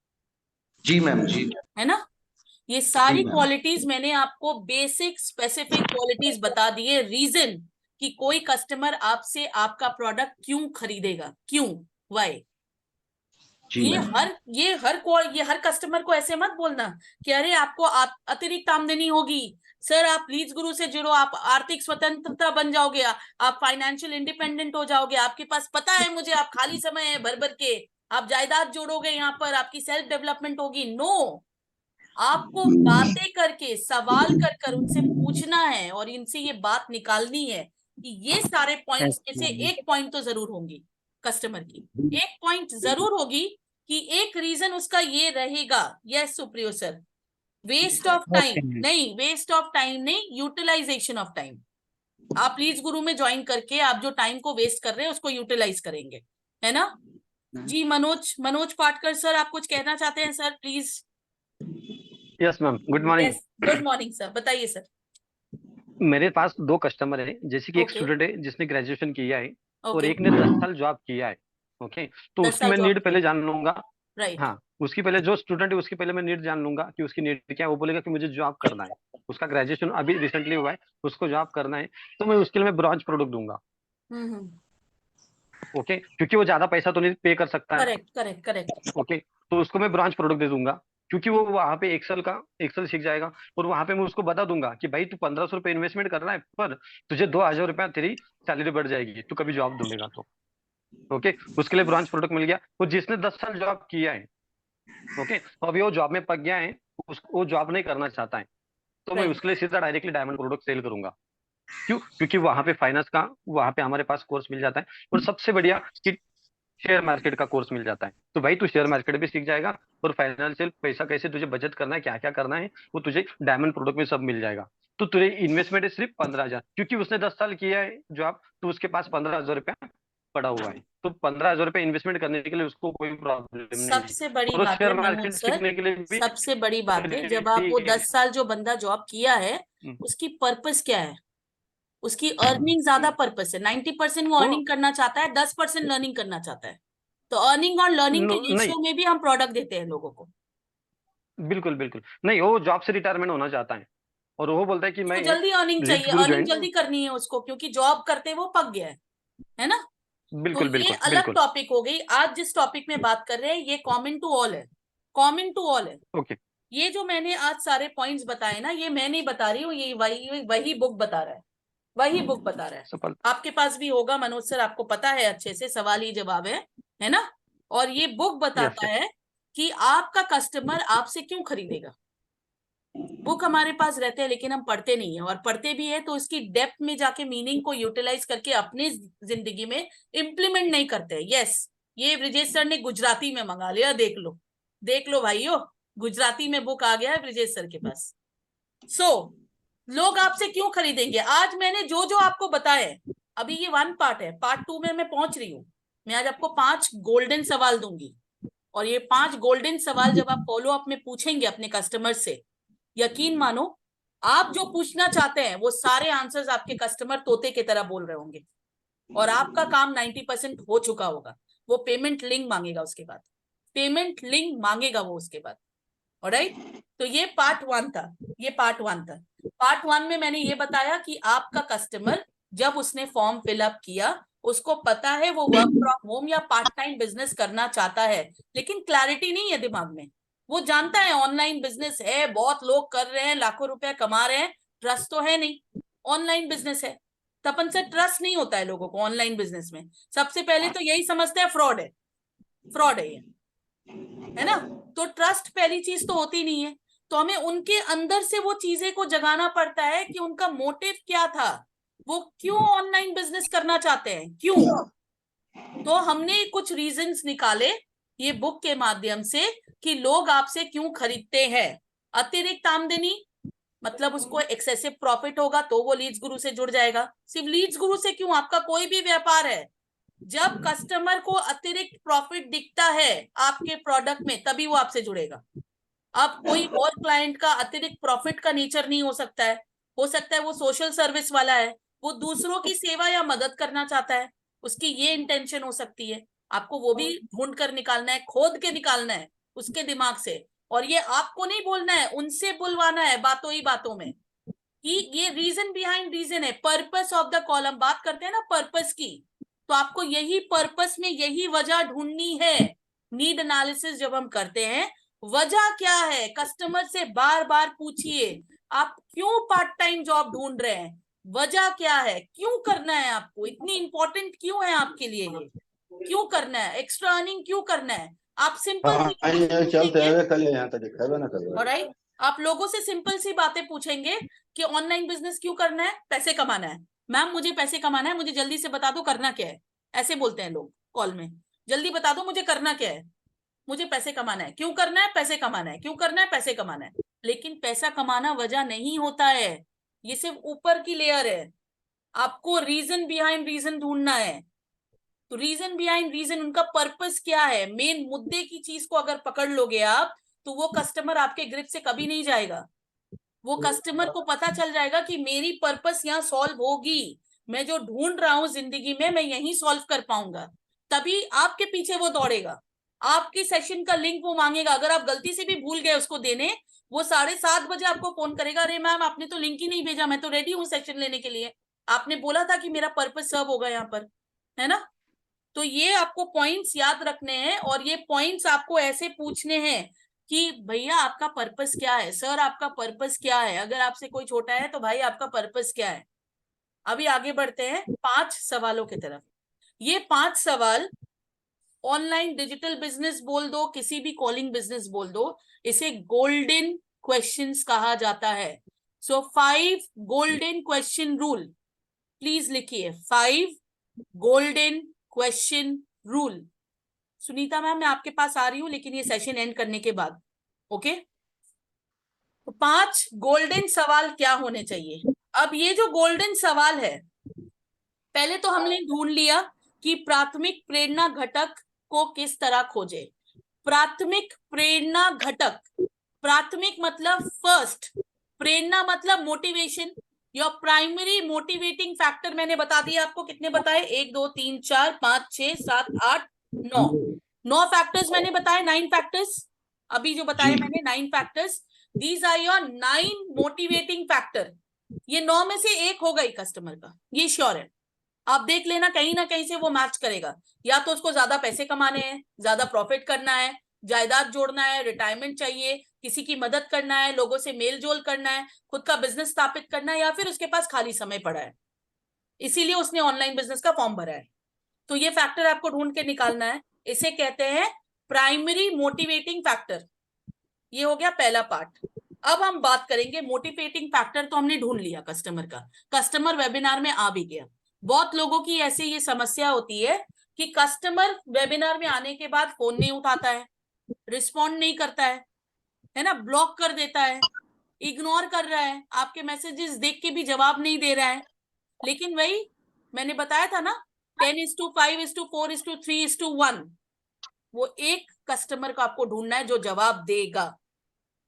जी मैम, जी है ना? ये सारी जी मैम। क्वालिटीज मैंने आपको बेसिक स्पेसिफिक क्वालिटीज बता दिए. रीजन कि कोई कस्टमर आपसे आपका प्रोडक्ट क्यों खरीदेगा, क्यों, वाई. जी ये मैम। हर कस्टमर को ऐसे मत बोलना कि अरे आपको अतिरिक्त आमदनी होगी सर, आप लीड्स गुरु से जुड़ो, आप आर्थिक स्वतंत्रता बन जाओगे, आप फाइनेंशियल इंडिपेंडेंट हो जाओगे, आपके पास पता है मुझे, आप खाली समय है भर भर के, आप जायदाद जोड़ोगे, यहाँ पर आपकी सेल्फ डेवलपमेंट होगी. नो, आपको बातें करके सवाल कर कर उनसे पूछना है और इनसे ये बात निकालनी है कि ये सारे पॉइंट्स में से एक पॉइंट तो जरूर होंगी कस्टमर की, एक पॉइंट जरूर होगी कि एक रीजन उसका ये रहेगा. Yes Supriyo sir, waste of time नहीं, वेस्ट ऑफ टाइम नहीं, यूटिलाइजेशन ऑफ टाइम. आप प्लीज गुरु में ज्वाइन करके आप जो टाइम को वेस्ट कर रहे हैं उसको यूटिलाइज करेंगे, है ना जी. मनोज पाटकर सर, आप कुछ कहना चाहते हैं sir, please. Yes ma'am, good morning. Good morning sir, बताइए सर. मेरे पास 2 कस्टमर है, जैसे कि एक Okay. स्टूडेंट है जिसने ग्रेजुएशन किया है और Okay. एक ने 10 साल जॉब किया है. ओके, तो 10 उसकी साल मैं job नीड किया. पहले जान लूंगा. राइट. हाँ, उसकी पहले जो स्टूडेंट है उसकी पहले मैं नीड जान लूंगा कि उसकी नीड क्या है. वो बोलेगा कि मुझे जॉब करना है, उसका ग्रेजुएशन अभी रिसेंटली हुआ है, उसको जॉब करना है, तो मैं उसके लिए मैं ब्रॉन्ज प्रोडक्ट दूंगा. ओके, क्योंकि वो ज्यादा पैसा तो नहीं पे कर सकता है. Correct correct correct. ओके, तो उसको मैं ब्रांच प्रोडक्ट दे दूंगा, क्योंकि वो वहां पे एक्सेल सीख जाएगा. और वहां पे मैं उसको बता दूंगा कि भाई तू 1500 रुपये इन्वेस्टमेंट करना है, पर तुझे 2000 रुपया तेरी सैलरी बढ़ जाएगी, तू कभी जॉब ढूंढेगा तो. ओके, उसके लिए ब्रांच प्रोडक्ट मिल गया. और जिसने 10 साल जॉब किया है, ओके, तो अभी वो जॉब में पक गया है, वो जॉब नहीं करना चाहता है, तो मैं उसके लिए सीधा डायरेक्टली डायमंड प्रोडक्ट सेल करूंगा. क्यों? क्योंकि वहां पे फाइनेंस का, वहां पे हमारे पास कोर्स मिल जाता है. और सबसे बढ़िया कि शेयर मार्केट का कोर्स मिल जाता है. तो भाई तू शेयर मार्केट भी सीख जाएगा और फाइनेंशियल पैसा कैसे तुझे बचत करना है, क्या क्या करना है, वो तुझे डायमंड प्रोडक्ट में सब मिल जाएगा. तो तुझे इन्वेस्टमेंट है सिर्फ 15,000, क्योंकि उसने 10 साल किया है जॉब, तो उसके पास 15,000 रुपया पड़ा हुआ है. तो 15,000 रुपया इन्वेस्टमेंट करने के लिए उसको कोई प्रॉब्लम नहीं है. सबसे बड़ी और बात शेयर है मनोज मार्केट सर, सीखने के लिए भी सबसे बड़ी बात है, जब आप वो 10 साल जो बंदा जॉब किया है उसकी पर्पस क्या है, उसकी अर्निंग ज्यादा पर्पस है. 90% वो अर्निंग करना चाहता है, 10% लर्निंग करना चाहता है. तो अर्निंग और लर्निंग के नहीं, रेशियो में भी हम प्रोडक्ट देते हैं लोगों को. बिल्कुल बिल्कुल नहीं, वो जॉब से रिटायरमेंट होना चाहता है और वो बोलता है कि उसको मैं जल्दी अर्निंग लीड्स चाहिए, गुरु अर्निंग ज्वाइन. जल्दी करनी है उसको, क्योंकि जॉब करते वो पक गया है ना. तो बिल्कुल ये बिल्कुल अलग बिल्कुल. टॉपिक हो गई. आज जिस टॉपिक में बात कर रहे हैं ये कॉमन टू ऑल है, कॉमन टू ऑल है. ओके, ये जो मैंने आज सारे पॉइंट्स बताए ना, ये मैं नहीं बता रही हूँ, ये वही बुक बता रहा है, वही बुक बता रहा है. सफल. आपके पास भी होगा मनोज सर, आपको पता है अच्छे से, सवाल ही जवाब है ना. और ये बुक बताता है कि आपका कस्टमर आपसे क्यों खरीदेगा. बुक हमारे पास रहते हैं लेकिन हम पढ़ते नहीं है, और पढ़ते भी है तो इसकी डेप्थ में जाके मीनिंग को यूटिलाइज करके अपनी जिंदगी में इम्प्लीमेंट नहीं करते. यस, ये ब्रिजेश सर ने गुजराती में मंगा लिया, देख लो भाइयों, गुजराती में बुक आ गया है ब्रिजेश सर के पास. लोग आपसे क्यों खरीदेंगे. आज मैंने जो जो आपको बताया, अभी ये 1 पार्ट है, पार्ट 2 में मैं पहुंच रही हूँ. मैं आज आपको 5 गोल्डन सवाल दूंगी, और ये 5 गोल्डन सवाल जब आप फॉलो अप में पूछेंगे अपने कस्टमर से, यकीन मानो आप जो पूछना चाहते हैं वो सारे आंसर्स आपके कस्टमर तोते की तरह बोल रहे होंगे, और आपका काम 90% हो चुका होगा. वो पेमेंट लिंक मांगेगा, उसके बाद पेमेंट लिंक मांगेगा वो उसके बाद. ऑलराइट, तो ये पार्ट 1 था. पार्ट 1 में मैंने ये बताया कि आपका कस्टमर जब उसने फॉर्म फिलअप किया, उसको पता है वो वर्क फ्रॉम होम या पार्ट टाइम बिजनेस करना चाहता है, लेकिन क्लैरिटी नहीं है दिमाग में. वो जानता है ऑनलाइन बिजनेस है, बहुत लोग कर रहे हैं, लाखों रुपया कमा रहे हैं, ट्रस्ट तो है नहीं, ऑनलाइन बिजनेस है. तपन से ट्रस्ट नहीं होता है लोगों को ऑनलाइन बिजनेस में. सबसे पहले तो यही समझते हैं फ्रॉड है ये, है ना. तो ट्रस्ट पहली चीज तो होती नहीं है. तो हमें उनके अंदर से वो चीजें को जगाना पड़ता है कि उनका मोटिव क्या था, वो क्यों ऑनलाइन बिजनेस करना चाहते हैं, क्यों. तो हमने कुछ रीजंस निकाले ये बुक के माध्यम से कि लोग आपसे क्यों खरीदते हैं। अतिरिक्त आमदनी, मतलब उसको एक्सेसिव प्रॉफिट होगा तो वो लीड्स गुरु से जुड़ जाएगा। सिर्फ लीड्स गुरु से क्यों, आपका कोई भी व्यापार है, जब कस्टमर को अतिरिक्त प्रॉफिट दिखता है आपके प्रोडक्ट में तभी वो आपसे जुड़ेगा। अब कोई और क्लाइंट का अतिरिक्त प्रॉफिट का नेचर नहीं हो सकता है, हो सकता है वो सोशल सर्विस वाला है, वो दूसरों की सेवा या मदद करना चाहता है, उसकी ये इंटेंशन हो सकती है। आपको वो भी ढूंढ कर निकालना है, खोद के निकालना है उसके दिमाग से, और ये आपको नहीं बोलना है, उनसे बुलवाना है बातों ही बातों में कि ये रीजन बिहाइंड रीजन है। पर्पस ऑफ द कॉल, हम बात करते हैं ना पर्पस की, तो आपको यही पर्पस में यही वजह ढूंढनी है। नीड एनालिसिस जब हम करते हैं, वजह क्या है, कस्टमर से बार बार पूछिए आप क्यों पार्ट टाइम जॉब ढूंढ रहे हैं, वजह क्या है, क्यों करना है आपको, इतनी इंपॉर्टेंट क्यों है आपके लिए, ये क्यों करना है, एक्स्ट्रा अर्निंग क्यों करना है। आप सिंपल चलते हैं कल यहाँ तक दिखाएगा ना कल। ऑलराइट, आप लोगों से सिंपल सी बातें पूछेंगे कि ऑनलाइन बिजनेस क्यों करना है, पैसे कमाना है। मैम मुझे पैसे कमाना है, मुझे जल्दी से बता दो करना क्या है, ऐसे बोलते हैं लोग कॉल में, जल्दी बता दो मुझे करना क्या है, मुझे पैसे कमाना है। क्यों करना है, पैसे कमाना है। क्यों करना है, पैसे कमाना है। लेकिन पैसा कमाना वजह नहीं होता है, ये सिर्फ ऊपर की लेयर है। आपको रीजन बिहाइंड रीजन ढूंढना है। तो रीजन बिहाइंड रीजन, उनका पर्पस क्या है, मेन मुद्दे की चीज को अगर पकड़ लोगे आप, तो वो कस्टमर आपके ग्रिप से कभी नहीं जाएगा। वो कस्टमर को पता चल जाएगा कि मेरी पर्पस यहाँ सॉल्व होगी, मैं जो ढूंढ रहा हूं जिंदगी में मैं यही सॉल्व कर पाऊंगा, तभी आपके पीछे वो दौड़ेगा। आपके सेशन का लिंक वो मांगेगा, अगर आप गलती से भी भूल गए उसको देने, वो 7:30 बजे आपको फोन करेगा, अरे मैम आपने तो लिंक ही नहीं भेजा, मैं तो रेडी हूँ सेशन लेने के लिए, आपने बोला था कि मेरा पर्पस सर्व होगा यहाँ पर, है ना। तो ये आपको पॉइंट्स याद रखने हैं, और ये पॉइंट्स आपको ऐसे पूछने हैं कि भैया आपका पर्पस क्या है, सर आपका पर्पस क्या है। अगर आपसे कोई छोटा है तो भाई आपका पर्पस क्या है। अभी आगे बढ़ते हैं 5 सवालों की तरफ। ये 5 सवाल ऑनलाइन डिजिटल बिजनेस बोल दो, किसी भी कॉलिंग बिजनेस बोल दो, इसे गोल्डन क्वेश्चंस कहा जाता है। सो 5 गोल्डन क्वेश्चन रूल, प्लीज लिखिए 5 golden question rule. Sunita ma'am मैं आपके पास आ रही हूं, लेकिन ये सेशन एंड करने के बाद, ओके। तो 5 गोल्डन सवाल क्या होने चाहिए। अब ये जो गोल्डन सवाल है, पहले तो हमने ढूंढ लिया कि प्राथमिक प्रेरणा घटक को किस तरह खोजे। प्राथमिक प्रेरणा घटक, प्राथमिक मतलब फर्स्ट, प्रेरणा मतलब motivation. Your primary motivating factor मैंने बता दिया आपको, कितने बताए, 1 2 3 4 5 6 7 8 9 फैक्टर्स मैंने बताए, 9 फैक्टर्स अभी जो बताए मैंने, 9 factors. These are your 9 motivating factor. ये 9 में से एक होगा ही कस्टमर का, ये श्योर है। आप देख लेना कहीं ना कहीं से वो मैच करेगा, या तो उसको ज्यादा पैसे कमाने हैं, ज्यादा प्रॉफिट करना है, जायदाद जोड़ना है, रिटायरमेंट चाहिए, किसी की मदद करना है, लोगों से मेल जोल करना है, खुद का बिजनेस स्थापित करना है, या फिर उसके पास खाली समय पड़ा है इसीलिए उसने ऑनलाइन बिजनेस का फॉर्म भरा है। तो ये फैक्टर आपको ढूंढ के निकालना है, इसे कहते हैं प्राइमरी मोटिवेटिंग फैक्टर। ये हो गया पहला पार्ट। अब हम बात करेंगे मोटिवेटिंग फैक्टर, तो हमने ढूंढ लिया कस्टमर का, कस्टमर वेबिनार में आ भी गया। बहुत लोगों की ऐसे ये समस्या होती है कि कस्टमर वेबिनार में आने के बाद फोन नहीं उठाता है, रिस्पॉन्ड नहीं करता है ना, ब्लॉक कर देता है, इग्नोर कर रहा है, आपके मैसेजेस देख के भी जवाब नहीं दे रहा है। लेकिन वही मैंने बताया था ना, 10:5:4:3:1, वो एक कस्टमर को आपको ढूंढना है जो जवाब देगा,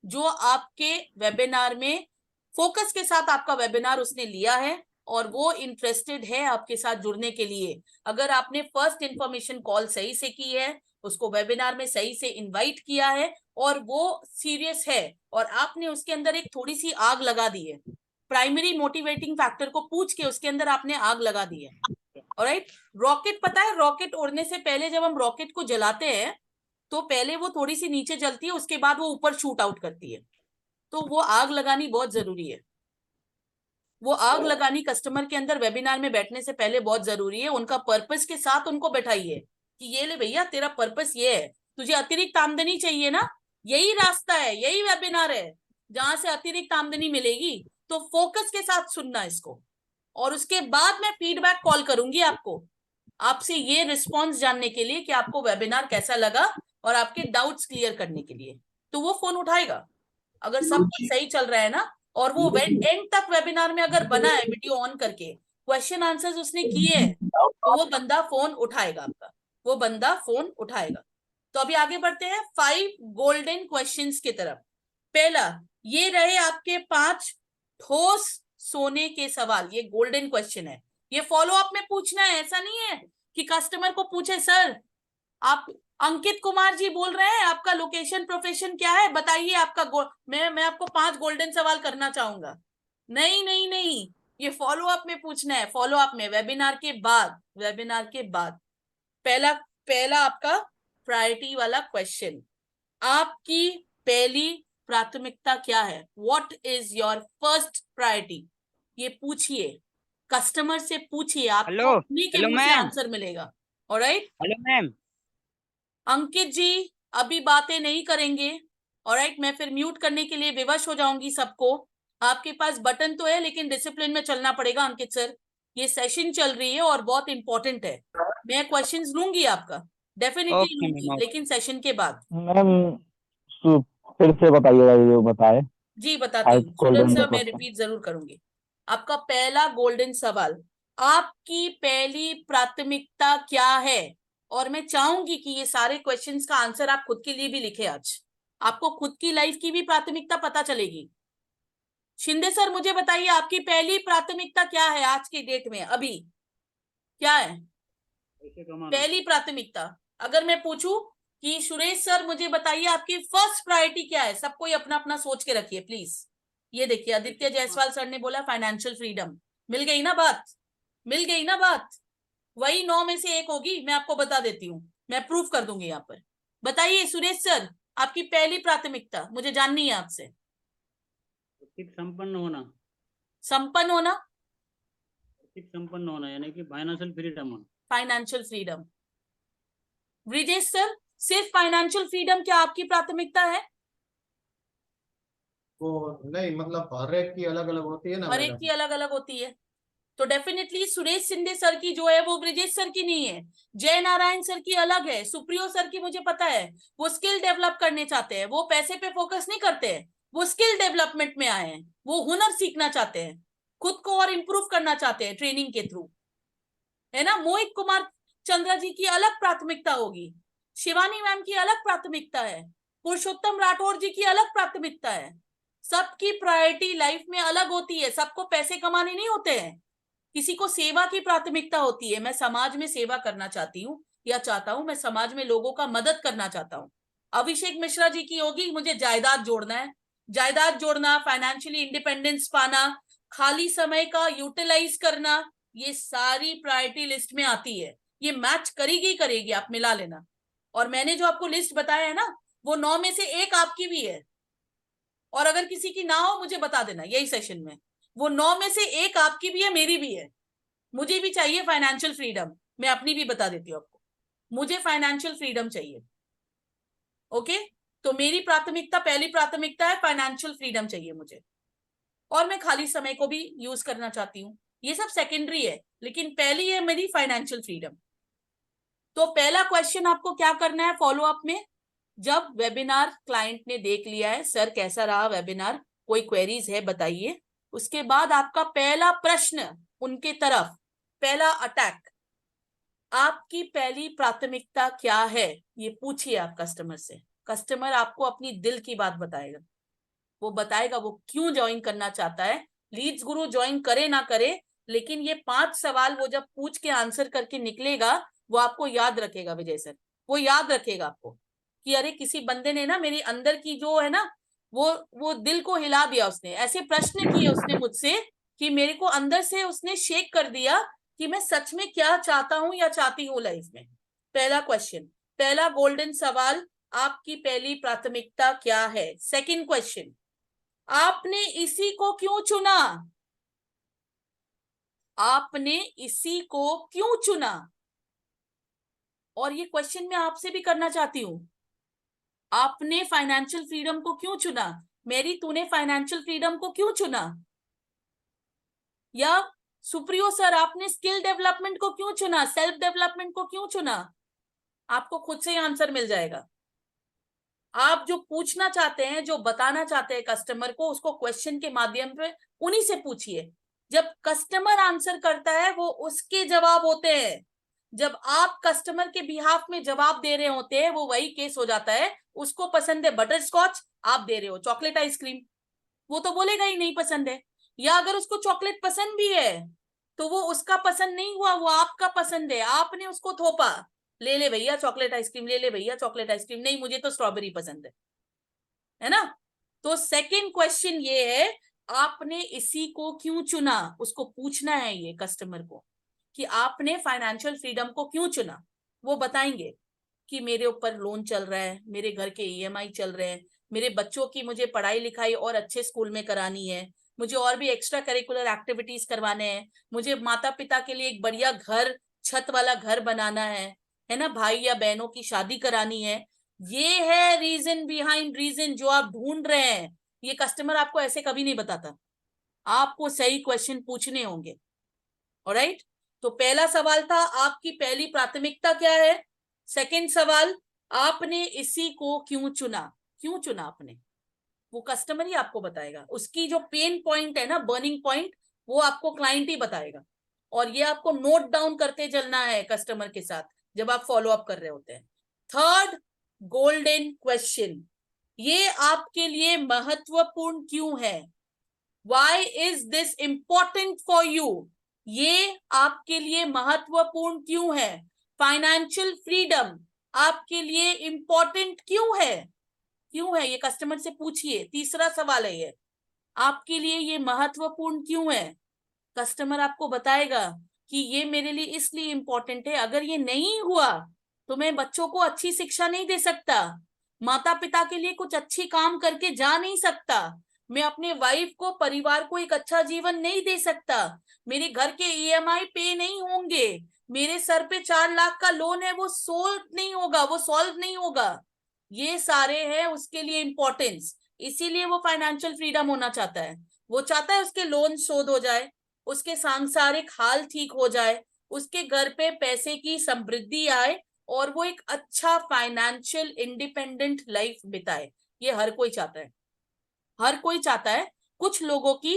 जो आपके वेबिनार में फोकस के साथ आपका वेबिनार उसने लिया है और वो इंटरेस्टेड है आपके साथ जुड़ने के लिए। अगर आपने फर्स्ट इंफॉर्मेशन कॉल सही से की है, उसको वेबिनार में सही से इनवाइट किया है और वो सीरियस है और आपने उसके अंदर एक थोड़ी सी आग लगा दी है, प्राइमरी मोटिवेटिंग फैक्टर को पूछ के उसके अंदर आपने आग लगा दी है। ऑलराइट, रॉकेट पता है, रॉकेट उड़ने से पहले जब हम रॉकेट को जलाते हैं तो पहले वो थोड़ी सी नीचे जलती है, उसके बाद वो ऊपर शूट आउट करती है। तो वो आग लगानी बहुत जरूरी है, वो आग लगानी कस्टमर के अंदर वेबिनार में बैठने से पहले बहुत जरूरी है। उनका पर्पस के साथ उनको बैठाइए कि ये ले भैया तेरा पर्पस ये है, तुझे अतिरिक्त आमदनी चाहिए ना, यही रास्ता है, यही वेबिनार है जहां से अतिरिक्त आमदनी मिलेगी। तो फोकस के साथ सुनना इसको, और उसके बाद मैं फीडबैक कॉल करूंगी आपको आपसे ये रिस्पॉन्स जानने के लिए कि आपको वेबिनार कैसा लगा और आपके डाउट्स क्लियर करने के लिए। तो वो फोन उठाएगा अगर सब कुछ सही चल रहा है ना, और वो एंड तक वेबिनार में अगर बना है वीडियो ऑन करके, क्वेश्चन आंसर्स उसने किए हैं, तो वो बंदा फोन उठाएगा आपका, वो बंदा फोन उठाएगा। तो अभी आगे बढ़ते हैं 5 गोल्डन क्वेश्चंस की तरफ। पहला, ये रहे आपके 5 ठोस सोने के सवाल। ये गोल्डन क्वेश्चन है, ये फॉलो अप में पूछना है। ऐसा नहीं है कि कस्टमर को पूछे, सर आप अंकित कुमार जी बोल रहे हैं, आपका लोकेशन प्रोफेशन क्या है बताइए, आपका मैं आपको 5 गोल्डन सवाल करना चाहूंगा। नहीं नहीं नहीं, ये फॉलो अप में पूछना है, फॉलो अप में, वेबिनार के बाद, वेबिनार के बाद। पहला आपका प्रायोरिटी वाला क्वेश्चन, आपकी पहली प्राथमिकता क्या है? What is your first priority? ये पूछिए, कस्टमर से पूछिए, आपको उन्हीं के मुंह से आंसर मिलेगा। Alright, hello ma'am. Ankit ji अभी बातें नहीं करेंगे। ऑलराइट, मैं फिर म्यूट करने के लिए विवश हो जाऊंगी सबको। आपके पास बटन तो है, लेकिन डिसिप्लिन में चलना पड़ेगा अंकित सर। ये सेशन चल रही है और बहुत इंपॉर्टेंट है। मैं क्वेश्चंस लूंगी आपका, डेफिनेटली लूंगी, लेकिन सेशन के बाद। मैम फिर से बताइएगा ये बताए। जी बताती हूँ सुंदर गोल्डन सर, मैं रिपीट जरूर करूंगी। आपका पहला गोल्डन सवाल, आपकी पहली प्राथमिकता क्या है? और मैं चाहूंगी कि ये सारे क्वेश्चंस का आंसर आप खुद के लिए भी लिखे। आज आपको खुद की लाइफ की भी प्राथमिकता पता चलेगी। शिंदे सर मुझे बताइए, आपकी पहली प्राथमिकता क्या है आज की डेट में? अभी क्या है पहली प्राथमिकता? अगर मैं पूछूं कि सुरेश सर मुझे बताइए आपकी फर्स्ट प्रायोरिटी क्या है, सब कोई अपना अपना सोच के रखिए प्लीज। ये देखिए आदित्य जायसवाल सर ने बोला फाइनेंशियल फ्रीडम। मिल गई ना बात? मिल गई ना बात? वही 9 में से 1 होगी, मैं आपको बता देती हूँ, मैं प्रूफ कर दूंगी यहाँ पर। बताइए सुरेश सर, आपकी पहली प्राथमिकता मुझे जाननी है आपसे। संपन्न होना। संपन्न होना, संपन्न होना यानी कि फाइनेंशियल फ्रीडम होना। Financial freedom. ब्रिजेश सर, सिर्फ फाइनेंशियल फ्रीडम क्या आपकी प्राथमिकता है? वो नहीं, मतलब हर एक की अलग अलग होती है ना हर एक मैडम। की अलग अलग होती है, तो डेफिनेटली सुरेश शिंदे सर की जो है वो ब्रिजेश सर की नहीं है। जय नारायण सर की अलग है, सुप्रियो सर की मुझे पता है, वो स्किल डेवलप करने चाहते हैं, वो पैसे पे फोकस नहीं करते हैं, वो स्किल डेवलपमेंट में आए हैं, वो हुनर सीखना चाहते हैं, खुद को और इम्प्रूव करना चाहते हैं ट्रेनिंग के थ्रू, है ना। मोहित कुमार चंद्रा जी की अलग प्राथमिकता होगी, शिवानी मैम की अलग प्राथमिकता है, पुरुषोत्तम राठौर जी की अलग प्राथमिकता है। सबकी प्रायोरिटी लाइफ में अलग होती है, सबको पैसे कमाने नहीं होते हैं, किसी को सेवा की प्राथमिकता होती है। मैं समाज में सेवा करना चाहती हूँ या चाहता हूँ, मैं समाज में लोगों का मदद करना चाहता हूँ। अभिषेक मिश्रा जी की होगी, मुझे जायदाद जोड़ना है, जायदाद जोड़ना, फाइनेंशियली इंडिपेंडेंस पाना, खाली समय का यूटिलाइज करना, ये सारी प्रायोरिटी लिस्ट में आती है। ये मैच करेगी करेगी, आप मिला लेना। और मैंने जो आपको लिस्ट बताया है ना, वो 9 में से 1 आपकी भी है, और अगर किसी की ना हो मुझे बता देना यही सेशन में। वो 9 में से 1 आपकी भी है, मेरी भी है। मुझे भी चाहिए फाइनेंशियल फ्रीडम, मैं अपनी भी बता देती हूँ आपको, मुझे फाइनेंशियल फ्रीडम चाहिए। ओके, तो मेरी प्राथमिकता, पहली प्राथमिकता है फाइनेंशियल फ्रीडम चाहिए मुझे, और मैं खाली समय को भी यूज करना चाहती हूँ। ये सब सेकेंडरी है, लेकिन पहली है मेरी फाइनेंशियल फ्रीडम। तो पहला क्वेश्चन आपको क्या करना है फॉलो अप में, जब वेबिनार क्लाइंट ने देख लिया है, सर कैसा रहा वेबिनार, कोई क्वेरीज है बताइए, उसके बाद आपका पहला प्रश्न उनके तरफ, पहला अटैक, आपकी पहली प्राथमिकता क्या है, ये पूछिए आप कस्टमर से। कस्टमर आपको अपनी दिल की बात बताएगा, वो बताएगा वो क्यों ज्वाइन करना चाहता है। लीड्स गुरु ज्वाइन करे ना करे, लेकिन ये 5 सवाल वो जब पूछ के आंसर करके निकलेगा, वो आपको याद रखेगा विजय सर, वो याद रखेगा आपको कि अरे किसी बंदे ने ना मेरी अंदर की जो है ना, वो दिल को हिला दिया, उसने ऐसे प्रश्न किए उसने मुझसे कि मेरे को अंदर से उसने शेक कर दिया कि मैं सच में क्या चाहता हूं या चाहती हूँ लाइफ में। पहला क्वेश्चन, पहला गोल्डन सवाल, आपकी पहली प्राथमिकता क्या है। सेकंड क्वेश्चन, आपने इसी को क्यों चुना, आपने इसी को क्यों चुना। और ये क्वेश्चन मैं आपसे भी करना चाहती हूं, आपने फाइनेंशियल फ्रीडम को क्यों चुना, मेरी तूने फाइनेंशियल फ्रीडम को क्यों चुना, या सुप्रियो सर आपने स्किल डेवलपमेंट को क्यों चुना, सेल्फ डेवलपमेंट को क्यों चुना? आपको खुद से ही आंसर मिल जाएगा। आप जो पूछना चाहते हैं, जो बताना चाहते हैं कस्टमर को, उसको क्वेश्चन के माध्यम पे उन्हीं से पूछिए। जब कस्टमर आंसर करता है वो उसके जवाब होते हैं, जब आप कस्टमर के बिहाफ में जवाब दे रहे होते हैं वो वही केस हो जाता है। उसको पसंद है बटर स्कॉच, आप दे रहे हो चॉकलेट आइसक्रीम, वो तो बोलेगा ही नहीं पसंद है। या अगर उसको चॉकलेट पसंद भी है तो वो उसका पसंद नहीं हुआ, वो आपका पसंद है, आपने उसको थोपा, ले ले भैया चॉकलेट आइसक्रीम, ले ले भैया चॉकलेट आइसक्रीम, नहीं मुझे तो स्ट्रॉबेरी पसंद है ना। तो सेकंड क्वेश्चन ये है, आपने इसी को क्यों चुना, उसको पूछना है ये कस्टमर को कि आपने फाइनेंशियल फ्रीडम को क्यों चुना। वो बताएंगे कि मेरे ऊपर लोन चल रहा है, मेरे घर के ईएमआई चल रहे हैं, मेरे बच्चों की मुझे पढ़ाई लिखाई और अच्छे स्कूल में करानी है, मुझे और भी एक्स्ट्रा करिकुलर एक्टिविटीज करवाने हैं, मुझे माता पिता के लिए एक बढ़िया घर, छत वाला घर बनाना है ना, भाई या बहनों की शादी करानी है। ये है रीजन बिहाइंड रीजन जो आप ढूंढ रहे हैं। ये कस्टमर आपको ऐसे कभी नहीं बताता, आपको सही क्वेश्चन पूछने होंगे। ऑलराइट, तो पहला सवाल था आपकी पहली प्राथमिकता क्या है। सेकंड सवाल, आपने इसी को क्यों चुना, क्यों चुना आपने, वो कस्टमर ही आपको बताएगा। उसकी जो पेन पॉइंट है ना, बर्निंग पॉइंट, वो आपको क्लाइंट ही बताएगा। और ये आपको नोट डाउन करते चलना है कस्टमर के साथ जब आप फॉलो अप कर रहे होते हैं। थर्ड, गोल्डन क्वेश्चन, ये आपके लिए महत्वपूर्ण क्यों है, why is this important for you, ये आपके लिए महत्वपूर्ण क्यों है, फाइनेंशियल फ्रीडम आपके लिए इंपॉर्टेंट क्यों है, क्यों है, ये कस्टमर से पूछिए। तीसरा सवाल है ये, आपके लिए ये महत्वपूर्ण क्यों है। कस्टमर आपको बताएगा कि ये मेरे लिए इसलिए इंपॉर्टेंट है, अगर ये नहीं हुआ तो मैं बच्चों को अच्छी शिक्षा नहीं दे सकता, माता पिता के लिए कुछ अच्छी काम करके जा नहीं सकता, मैं अपने वाइफ को, परिवार को एक अच्छा जीवन नहीं दे सकता, मेरे घर के ईएमआई पे नहीं होंगे, मेरे सर पे 4 लाख का लोन है वो सॉल्व नहीं होगा। ये सारे हैं उसके लिए इंपॉर्टेंस, इसीलिए वो फाइनेंशियल फ्रीडम होना चाहता है। वो चाहता है उसके लोन शोध हो जाए, उसके सांसारिक हाल ठीक हो जाए, उसके घर पे पैसे की समृद्धि आए और वो एक अच्छा फाइनेंशियल इंडिपेंडेंट लाइफ बिताए। ये हर कोई चाहता है, हर कोई चाहता है। कुछ लोगों की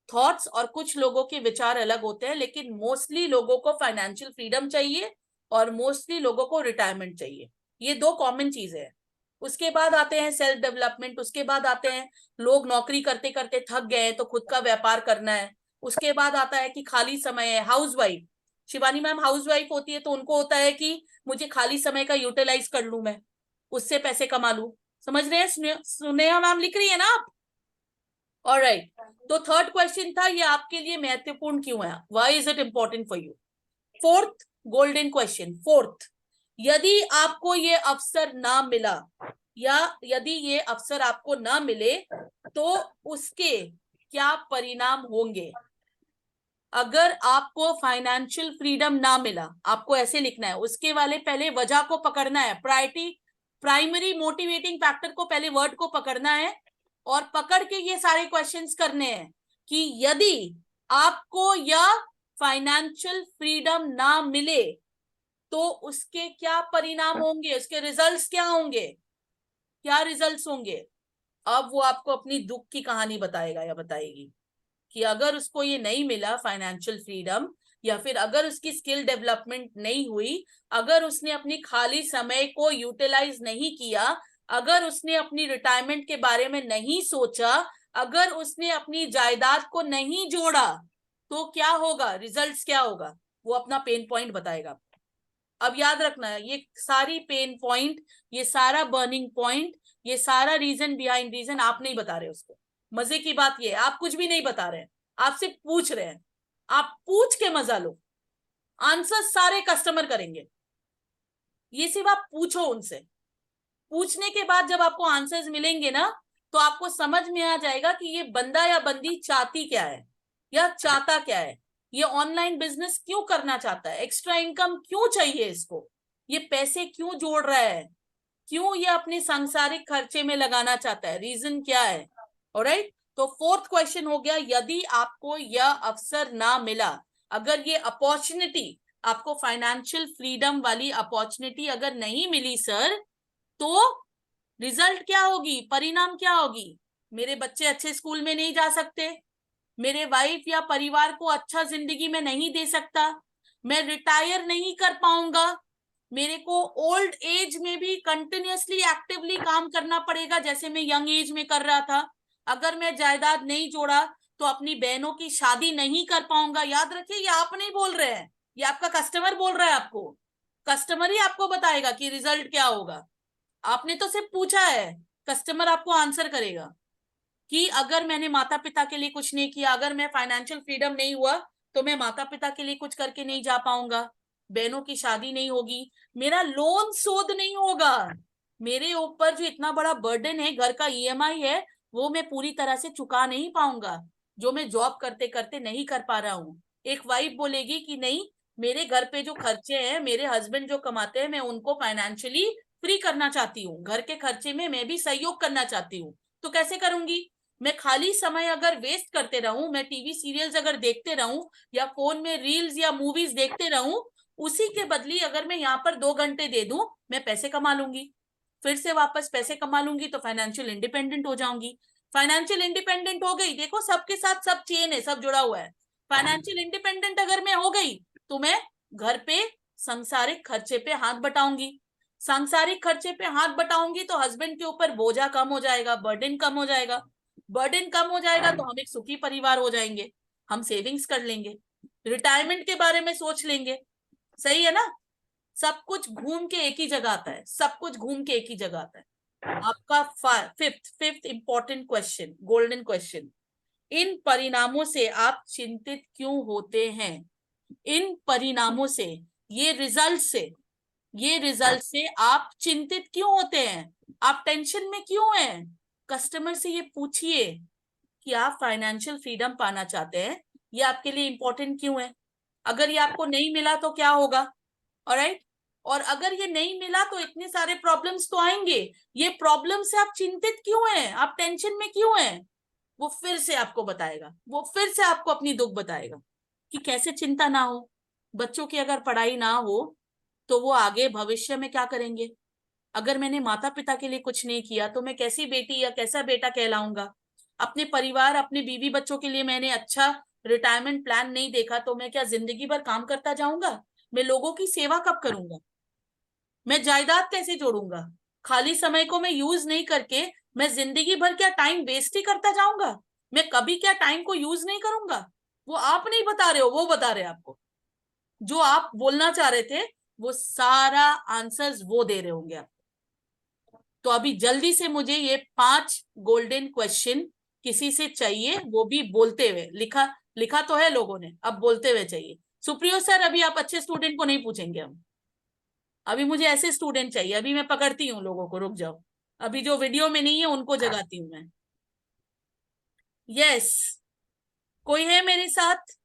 थॉट्स और कुछ लोगों के विचार अलग होते हैं, लेकिन मोस्टली लोगों को फाइनेंशियल फ्रीडम चाहिए और मोस्टली लोगों को रिटायरमेंट चाहिए। ये 2 कॉमन चीजें हैं। उसके बाद आते हैं सेल्फ डेवलपमेंट, उसके बाद आते हैं लोग नौकरी करते करते थक गए हैं तो खुद का व्यापार करना है, उसके बाद आता है कि खाली समय है। हाउसवाइफ, शिवानी मैम हाउसवाइफ होती है तो उनको होता है कि मुझे खाली समय का यूटिलाइज कर लूं, मैं उससे पैसे कमा लूं। समझ रहे हैं? सुनेहा मैम लिख रही है ना आप? ऑलराइट, तो थर्ड क्वेश्चन था ये आपके लिए महत्वपूर्ण क्यों है, why is it important for you. Fourth golden question, fourth, यदि आपको ये अवसर ना मिला या यदि ये अवसर आपको ना मिले तो उसके क्या परिणाम होंगे। अगर आपको फाइनेंशियल फ्रीडम ना मिला, आपको ऐसे लिखना है, उसके वाले पहले वजह को पकड़ना है, प्राइमरी मोटिवेटिंग फैक्टर को, पहले वर्ड को पकड़ना है और पकड़ के ये सारे क्वेश्चंस करने हैं कि यदि आपको या फाइनेंशियल फ्रीडम ना मिले तो उसके क्या परिणाम होंगे, उसके रिजल्ट्स क्या होंगे, क्या रिजल्ट्स होंगे। अब वो आपको अपनी दुख की कहानी बताएगा या बताएगी कि अगर उसको ये नहीं मिला फाइनेंशियल फ्रीडम, या फिर अगर उसकी स्किल डेवलपमेंट नहीं हुई, अगर उसने अपनी खाली समय को यूटिलाइज नहीं किया, अगर उसने अपनी रिटायरमेंट के बारे में नहीं सोचा, अगर उसने अपनी जायदाद को नहीं जोड़ा, तो क्या होगा, रिजल्ट्स क्या होगा, वो अपना पेन पॉइंट बताएगा। अब याद रखना है, ये सारी पेन पॉइंट, ये सारा बर्निंग पॉइंट, ये सारा रीजन बिहाइंड रीजन आप नहीं बता रहे उसको। मजे की बात ये है, आप कुछ भी नहीं बता रहे हैं, आप सिर्फ पूछ रहे हैं। आप पूछ के मजा लो, आंसर सारे कस्टमर करेंगे, ये सिर्फ आप पूछो उनसे। पूछने के बाद जब आपको आंसर्स मिलेंगे ना, तो आपको समझ में आ जाएगा कि ये बंदा या बंदी चाहती क्या है या चाहता क्या है, ये ऑनलाइन बिजनेस क्यों करना चाहता है, एक्स्ट्रा इनकम क्यों चाहिए इसको, ये पैसे क्यों जोड़ रहा है, क्यों ये अपने सांसारिक खर्चे में लगाना चाहता है, रीजन क्या है। ऑलराइट, तो फोर्थ क्वेश्चन हो गया, यदि आपको यह अवसर ना मिला, अगर ये अपॉर्चुनिटी आपको फाइनेंशियल फ्रीडम वाली अपॉर्चुनिटी अगर नहीं मिली सर, तो रिजल्ट क्या होगी, परिणाम क्या होगी? मेरे बच्चे अच्छे स्कूल में नहीं जा सकते, मेरे वाइफ या परिवार को अच्छा जिंदगी में नहीं दे सकता, मैं रिटायर नहीं कर पाऊंगा, मेरे को ओल्ड एज में भी कंटिन्यूअसली एक्टिवली काम करना पड़ेगा जैसे मैं यंग एज में कर रहा था, अगर मैं जायदाद नहीं जोड़ा तो अपनी बहनों की शादी नहीं कर पाऊंगा। याद रखिए, ये आप नहीं बोल रहे हैं, ये आपका कस्टमर बोल रहा है। आपको कस्टमर ही आपको बताएगा कि रिजल्ट क्या होगा। आपने तो सिर्फ पूछा है, कस्टमर आपको आंसर करेगा कि अगर मैंने माता पिता के लिए कुछ नहीं किया, अगर मैं फाइनेंशियल फ्रीडम नहीं हुआ, तो मैं माता पिता के लिए कुछ करके नहीं जा पाऊंगा, बहनों की शादी नहीं होगी, मेरा लोन शोध नहीं होगा, मेरे ऊपर जो इतना बड़ा बर्डन है, घर का ईएमआई है, वो मैं पूरी तरह से चुका नहीं पाऊंगा, जो मैं जॉब करते करते नहीं कर पा रहा हूँ। एक वाइफ बोलेगी कि नहीं, मेरे घर पे जो खर्चे हैं, मेरे हस्बैंड जो कमाते हैं, मैं उनको फाइनेंशियली फ्री करना चाहती हूँ, घर के खर्चे में मैं भी सहयोग करना चाहती हूँ। तो कैसे करूंगी? मैं खाली समय अगर वेस्ट करते रहूं, मैं टीवी सीरियल्स अगर देखते रहूं, या फोन में रील्स या मूवीज देखते रहूं, उसी के बदली अगर मैं यहाँ पर 2 घंटे दे दूं, मैं पैसे कमा लूंगी, फिर से वापस पैसे कमा लूंगी, तो फाइनेंशियल इंडिपेंडेंट हो जाऊंगी। फाइनेंशियल इंडिपेंडेंट हो गई, देखो सबके साथ सब चेन है, सब जुड़ा हुआ है। फाइनेंशियल इंडिपेंडेंट अगर मैं हो गई, तो मैं घर पे सांसारिक खर्चे पे हाथ बटाऊंगी, सांसारिक खर्चे पे हाथ बटाऊंगी तो हस्बैंड के ऊपर बोझा कम हो जाएगा, बर्डन कम हो जाएगा, बर्डन कम हो जाएगा तो हम एक सुखी परिवार हो जाएंगे, हम सेविंग्स कर लेंगे, रिटायरमेंट के बारे में सोच लेंगे। सही है ना? सब कुछ घूम के एक ही जगह आता है, सब कुछ घूम के एक ही जगह आता है। आपका fifth important question, golden question, इन परिणामों से आप चिंतित क्यों होते हैं? इन परिणामों से, ये रिजल्ट से आप चिंतित क्यों होते हैं? आप टेंशन में क्यों हैं? कस्टमर से ये पूछिए कि आप फाइनेंशियल फ्रीडम पाना चाहते हैं, ये आपके लिए इंपॉर्टेंट क्यों है? अगर ये आपको नहीं मिला तो क्या होगा? ऑलराइट, और अगर ये नहीं मिला तो इतने सारे प्रॉब्लम्स तो आएंगे, ये प्रॉब्लम से आप चिंतित क्यों हैं, आप टेंशन में क्यों हैं? वो फिर से आपको बताएगा, वो फिर से आपको अपनी दुख बताएगा कि कैसे चिंता ना हो। बच्चों की अगर पढ़ाई ना हो तो वो आगे भविष्य में क्या करेंगे? अगर मैंने माता पिता के लिए कुछ नहीं किया तो मैं कैसी बेटी या कैसा बेटा कहलाऊंगा? अपने परिवार, अपने बीवी बच्चों के लिए मैंने अच्छा रिटायरमेंट प्लान नहीं देखा तो मैं क्या जिंदगी भर काम करता जाऊंगा? मैं लोगों की सेवा कब करूंगा? मैं जायदाद कैसे जोड़ूंगा? खाली समय को मैं यूज नहीं करके मैं जिंदगी भर क्या टाइम वेस्ट ही करता जाऊंगा? मैं कभी क्या टाइम को यूज नहीं करूंगा? वो आप नहीं बता रहे हो, वो बता रहे हैं आपको। जो आप बोलना चाह रहे थे वो सारा आंसर्स वो दे रहे होंगे आपको। तो अभी जल्दी से मुझे ये 5 गोल्डन क्वेश्चन किसी से चाहिए, वो भी बोलते हुए। लिखा तो है लोगों ने, अब बोलते हुए चाहिए। सुप्रियो सर, अभी आप अच्छे स्टूडेंट को नहीं पूछेंगे हम, अभी मुझे ऐसे स्टूडेंट चाहिए। अभी मैं पकड़ती हूँ लोगों को, रुक जाओ, अभी जो वीडियो में नहीं है उनको जगाती हूँ मैं। यस, कोई है मेरे साथ?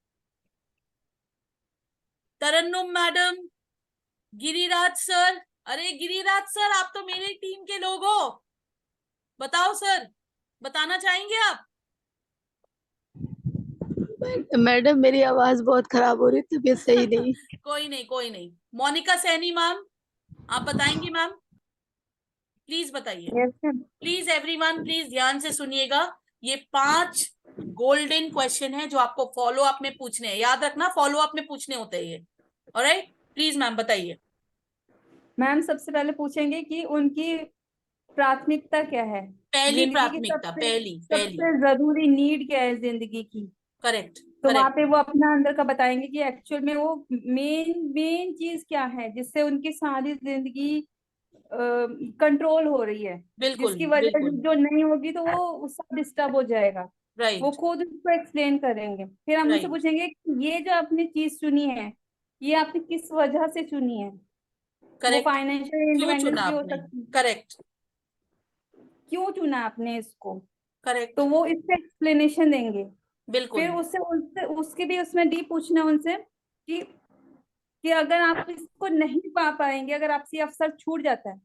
तरन्नुम मैडम, गिरिराज सर। अरे गिरिराज सर, आप तो मेरी टीम के लोग हो, बताओ सर, बताना चाहेंगे आप? मैडम मेरी आवाज बहुत खराब हो रही है, तबीयत सही नहीं। कोई नहीं, कोई नहीं। मोनिका सैनी मैम, आप बताएंगी मैम? प्लीज बताइए। प्लीज एवरीवन, प्लीज ध्यान से सुनिएगा। ये 5 गोल्डन क्वेश्चन है जो आपको फॉलो अप में पूछने हैं। याद रखना, फॉलो अप में पूछने होते हैं ये। ऑलराइट, प्लीज मैम बताइए। मैम सबसे पहले पूछेंगे कि उनकी प्राथमिकता क्या है, पहली जिंदगी की प्राथमिकता, सबसे जरूरी नीड क्या है जिंदगी की। करेक्ट, तो वहां पे वो अपना अंदर का बताएंगे कि एक्चुअल में वो मेन चीज क्या है जिससे उनकी सारी जिंदगी कंट्रोल हो रही है, बिल्कुल, जिसकी वजह बिल्कुल। जो नहीं होगी तो वो सब डिस्टर्ब हो जाएगा। राइट, वो खुद उसको एक्सप्लेन करेंगे। फिर हम उनसे पूछेंगे कि ये जो आपने चीज चुनी है, ये आपने किस वजह से चुनी है। वो करेक्ट, फाइनेंशियल क्यों इंडिपेंडेंस चुना भी हो आपने? सकती है, करेक्ट, क्यों चुना आपने इसको। करेक्ट, तो वो इससे एक्सप्लेनेशन देंगे। बिल्कुल। फिर उसके भी उसमें डीप पूछना उनसे कि अगर आप इसको नहीं पा पाएंगे, अगर आपसे अवसर छूट जाता है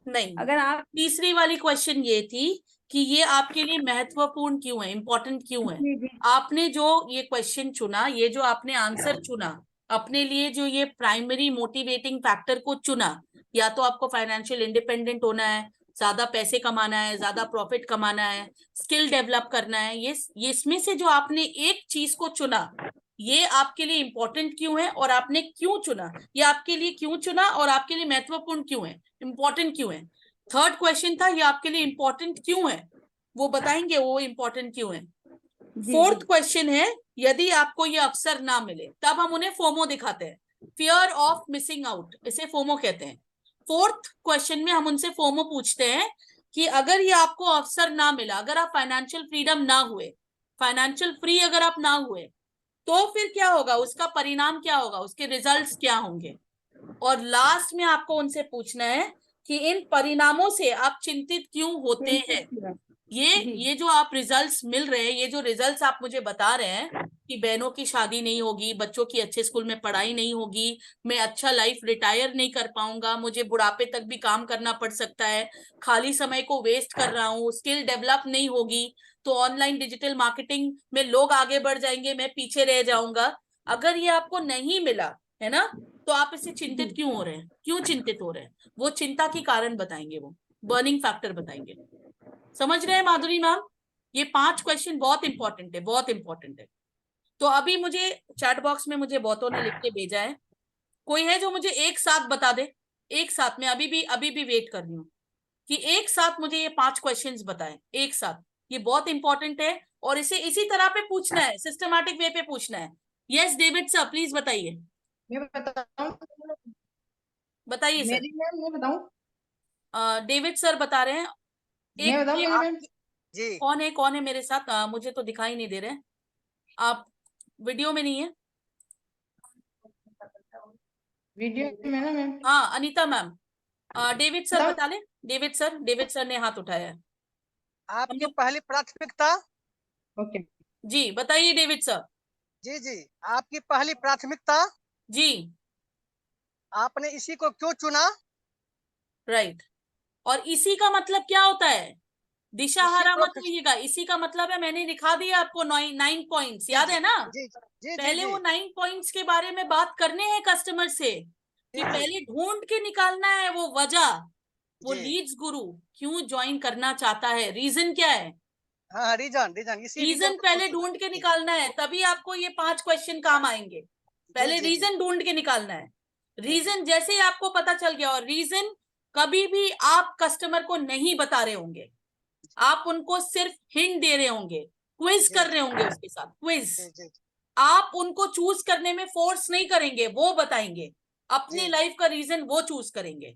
नहीं, अगर आप तीसरी वाली क्वेश्चन ये थी कि ये आपके लिए महत्वपूर्ण क्यों है, इंपॉर्टेंट क्यों है। जी जी आपने जो ये क्वेश्चन चुना, ये जो आपने आंसर चुना अपने लिए, जो ये प्राइमरी मोटिवेटिंग फैक्टर को चुना, या तो आपको फाइनेंशियल इंडिपेंडेंट होना है, ज्यादा पैसे कमाना है, ज्यादा प्रॉफिट कमाना है, स्किल डेवलप करना है, ये इसमें से जो आपने एक चीज को चुना, ये आपके लिए इंपॉर्टेंट क्यों है और आपने क्यों चुना, ये आपके लिए क्यों चुना और आपके लिए महत्वपूर्ण क्यों है, इंपॉर्टेंट क्यों है। थर्ड क्वेश्चन था ये आपके लिए इंपॉर्टेंट क्यों है, वो बताएंगे वो इंपॉर्टेंट क्यों है। जी फोर्थ क्वेश्चन है यदि आपको ये अवसर ना मिले, तब हम उन्हें फोमो दिखाते हैं, फियर ऑफ मिसिंग आउट, इसे फोमो कहते हैं। फोर्थ क्वेश्चन में हम उनसे फोमो पूछते हैं कि अगर ये आपको अवसर ना मिला, अगर आप फाइनेंशियल फ्रीडम ना हुए, फाइनेंशियल फ्री अगर आप ना हुए, तो फिर क्या होगा, उसका परिणाम क्या होगा, उसके रिजल्ट्स क्या होंगे। और लास्ट में आपको उनसे पूछना है कि इन परिणामों से आप चिंतित क्यों होते हैं। ये जो आप रिजल्ट्स मिल रहे हैं, ये जो रिजल्ट्स आप मुझे बता रहे हैं कि बहनों की शादी नहीं होगी, बच्चों की अच्छे स्कूल में पढ़ाई नहीं होगी, मैं अच्छा लाइफ रिटायर नहीं कर पाऊंगा, मुझे बुढ़ापे तक भी काम करना पड़ सकता है, खाली समय को वेस्ट कर रहा हूँ, स्किल डेवलप नहीं होगी, तो ऑनलाइन डिजिटल मार्केटिंग में लोग आगे बढ़ जाएंगे, मैं पीछे रह जाऊंगा। अगर ये आपको नहीं मिला है ना, तो आप इससे चिंतित क्यों हो रहे हैं, क्यों चिंतित हो रहे हैं, वो चिंता के कारण बताएंगे, वो बर्निंग फैक्टर बताएंगे। समझ रहे हैं माधुरी मैम, ये 5 क्वेश्चन बहुत इंपॉर्टेंट है, बहुत इंपॉर्टेंट है। तो अभी मुझे चैट बॉक्स में मुझे बहुतों ने लिख के भेजा है, कोई है जो मुझे एक साथ बता दे, एक साथ में अभी भी वेट कर रही हूँ कि एक साथ मुझे ये 5 क्वेश्चंस बताएं एक साथ। ये बहुत इंपॉर्टेंट है और इसे इसी तरह पे पूछना है, सिस्टमैटिक वे पे पूछना है। यस डेविड सर प्लीज बताइए। मैं बताऊं? बताइए सर। मेरी मैम मैं बताऊं? डेविड सर बता रहे हैं। मैं बताऊं मेरी मैम? जी कौन है मेरे साथ, मुझे तो दिखाई नहीं दे रहे हैं, आप वीडियो में नहीं है। वीडियो में ना मैम? हाँ अनीता मैम। डेविड सर बता ले, डेविड सर ने हाथ उठाया है। आपकी पहली प्राथमिकता? ओके जी बताइए डेविड सर। जी जी, आपकी पहली प्राथमिकता? जी। आपने इसी को क्यों चुना? राइट। और इसी का मतलब क्या होता है, दिशाहारा मत होइएगा, इसी का मतलब है, मैंने दिखा दिया आपको 9 पॉइंट्स, याद है ना। पहले वो 9 पॉइंट्स के बारे में बात करने हैं कस्टमर से, कि पहले ढूंढ के निकालना है वो वजह, वो लीड्स गुरु क्यों ज्वाइन करना चाहता है, रीजन क्या है। हाँ रीजन रीजन पहले ढूंढ के निकालना है, तभी आपको ये 5 क्वेश्चन काम आएंगे। पहले रीजन ढूंढ के निकालना है। रीजन जैसे ही आपको पता चल गया, और रीजन कभी भी आप कस्टमर को नहीं बता रहे होंगे, आप उनको सिर्फ हिंट दे रहे होंगे, क्विज कर रहे होंगे उसके साथ, क्विज। आप उनको चूज करने में फोर्स नहीं करेंगे, वो बताएंगे अपनी लाइफ का रीजन, वो चूज करेंगे।